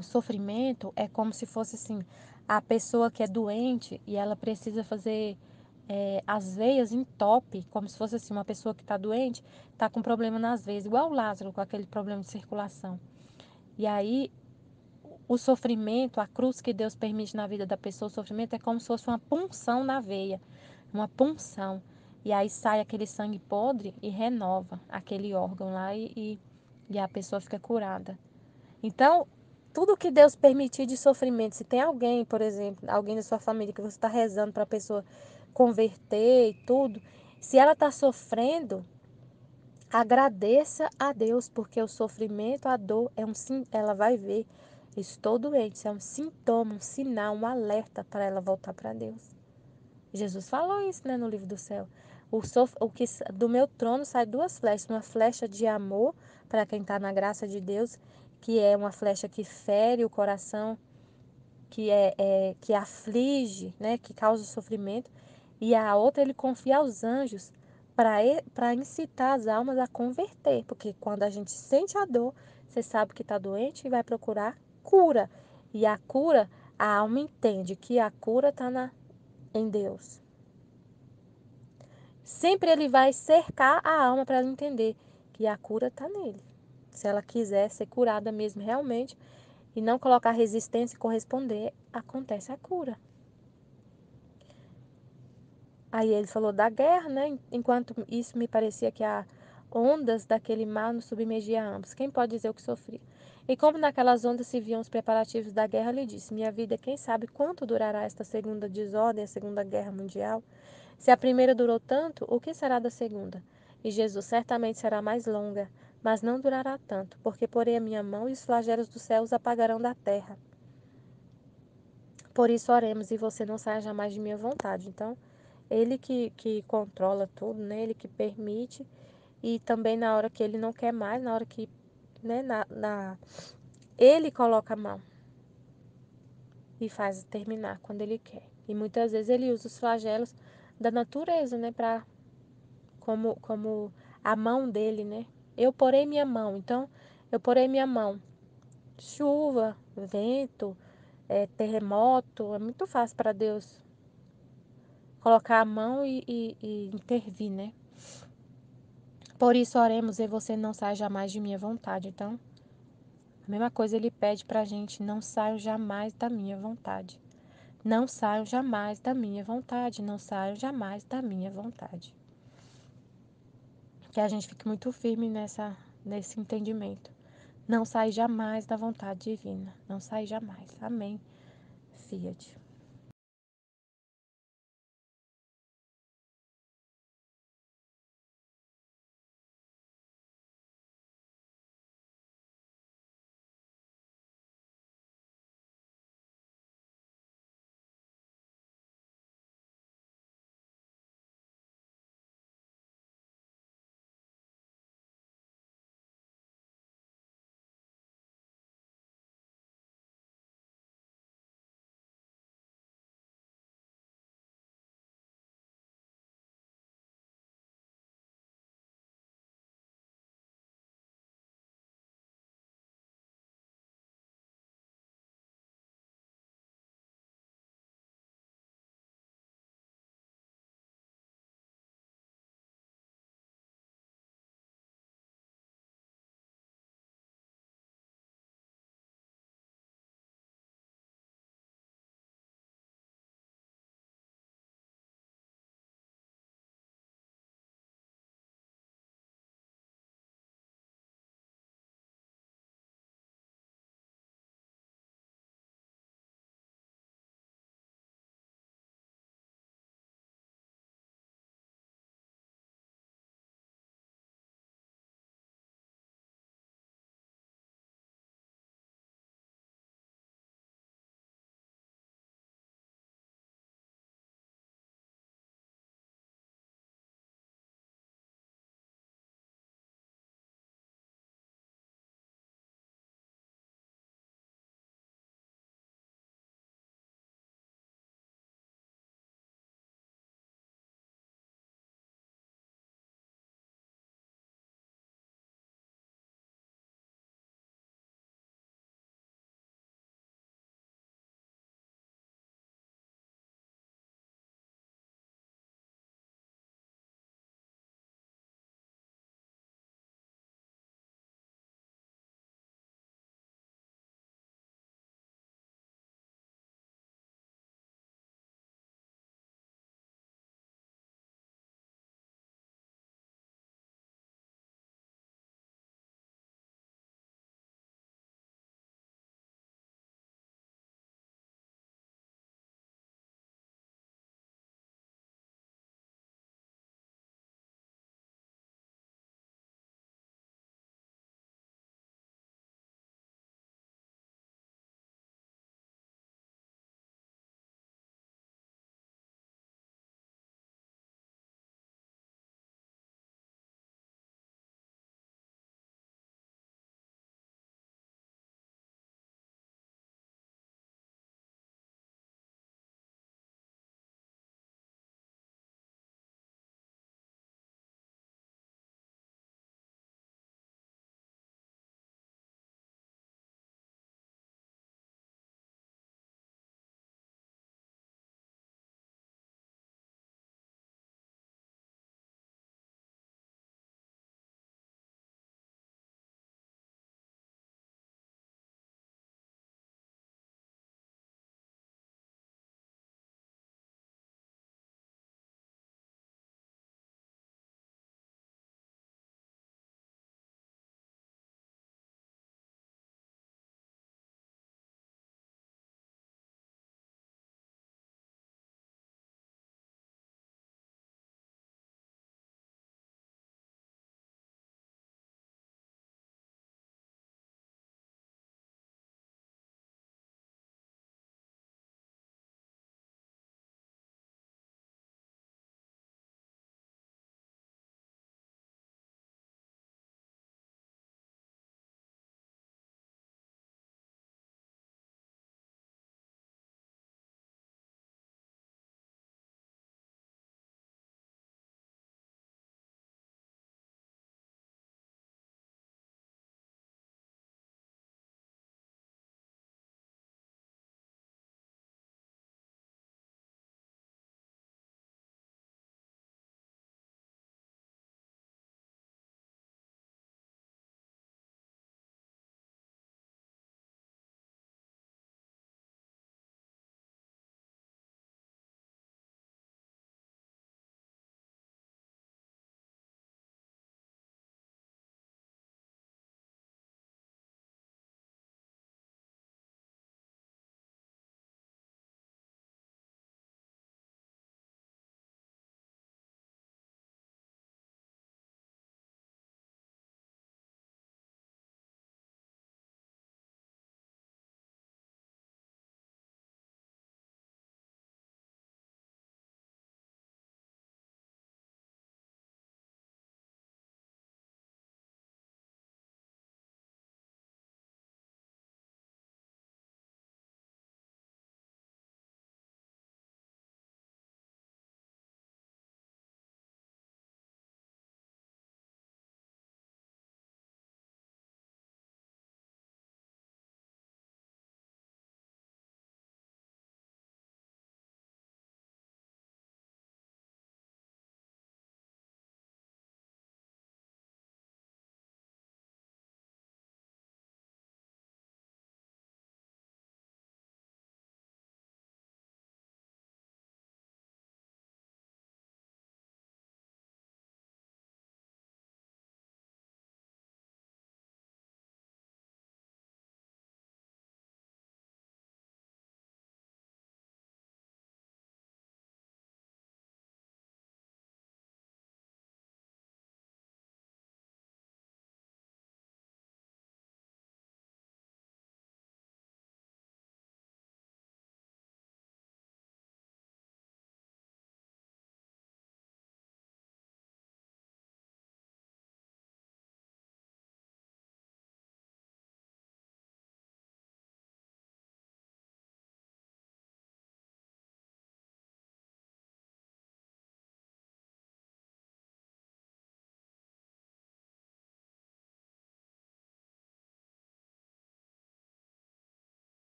sofrimento é como se fosse assim, a pessoa que é doente e ela precisa fazer as veias entope, como se fosse assim, uma pessoa que está doente, está com problema nas veias, igual o Lázaro com aquele problema de circulação. E aí o sofrimento, a cruz que Deus permite na vida da pessoa, o sofrimento é como se fosse uma punção na veia, uma punção. E aí sai aquele sangue podre e renova aquele órgão lá e a pessoa fica curada. Então, tudo que Deus permitir de sofrimento, se tem alguém, por exemplo, alguém da sua família que você está rezando para a pessoa converter e tudo, se ela está sofrendo, agradeça a Deus, porque o sofrimento, a dor, ela vai ver, estou doente, isso é um sintoma, um sinal, um alerta para ela voltar para Deus. Jesus falou isso, né, no livro do céu. Do meu trono sai duas flechas, uma flecha de amor para quem está na graça de Deus, que é uma flecha que fere o coração, que aflige, né, que causa sofrimento, e a outra ele confia aos anjos para incitar as almas a converter, porque quando a gente sente a dor, você sabe que está doente e vai procurar cura. E a cura, a alma entende que a cura está em Deus. Sempre ele vai cercar a alma para ela entender que a cura está nele. Se ela quiser ser curada mesmo realmente e não colocar resistência e corresponder, acontece a cura. Aí ele falou da guerra, né? Enquanto isso me parecia que há ondas daquele mar nos submergia a ambos. Quem pode dizer o que sofria? E como naquelas ondas se viam os preparativos da guerra, lhe disse: minha vida, quem sabe quanto durará esta segunda desordem, a segunda guerra mundial? Se a primeira durou tanto, o que será da segunda? E Jesus certamente será mais longa, mas não durará tanto, porque porei a minha mão e os flagelos dos céus apagarão da terra. Por isso oremos e você não saia jamais de minha vontade. Então, ele que controla tudo, né? Ele que permite. E também na hora que ele não quer mais, na hora que, né, ele coloca a mão e faz terminar quando ele quer. E muitas vezes ele usa os flagelos da natureza, né, como a mão dele, né? Eu porei minha mão, então eu porei minha mão. Chuva, vento, terremoto, é muito fácil para Deus colocar a mão e intervir, né? Por isso oremos e você não sai jamais de minha vontade. Então, a mesma coisa ele pede pra gente, não saiam jamais da minha vontade. Não saiam jamais da minha vontade, não saiam jamais da minha vontade. Que a gente fique muito firme nesse entendimento. Não sai jamais da vontade divina. Não sai jamais. Amém. Fiat.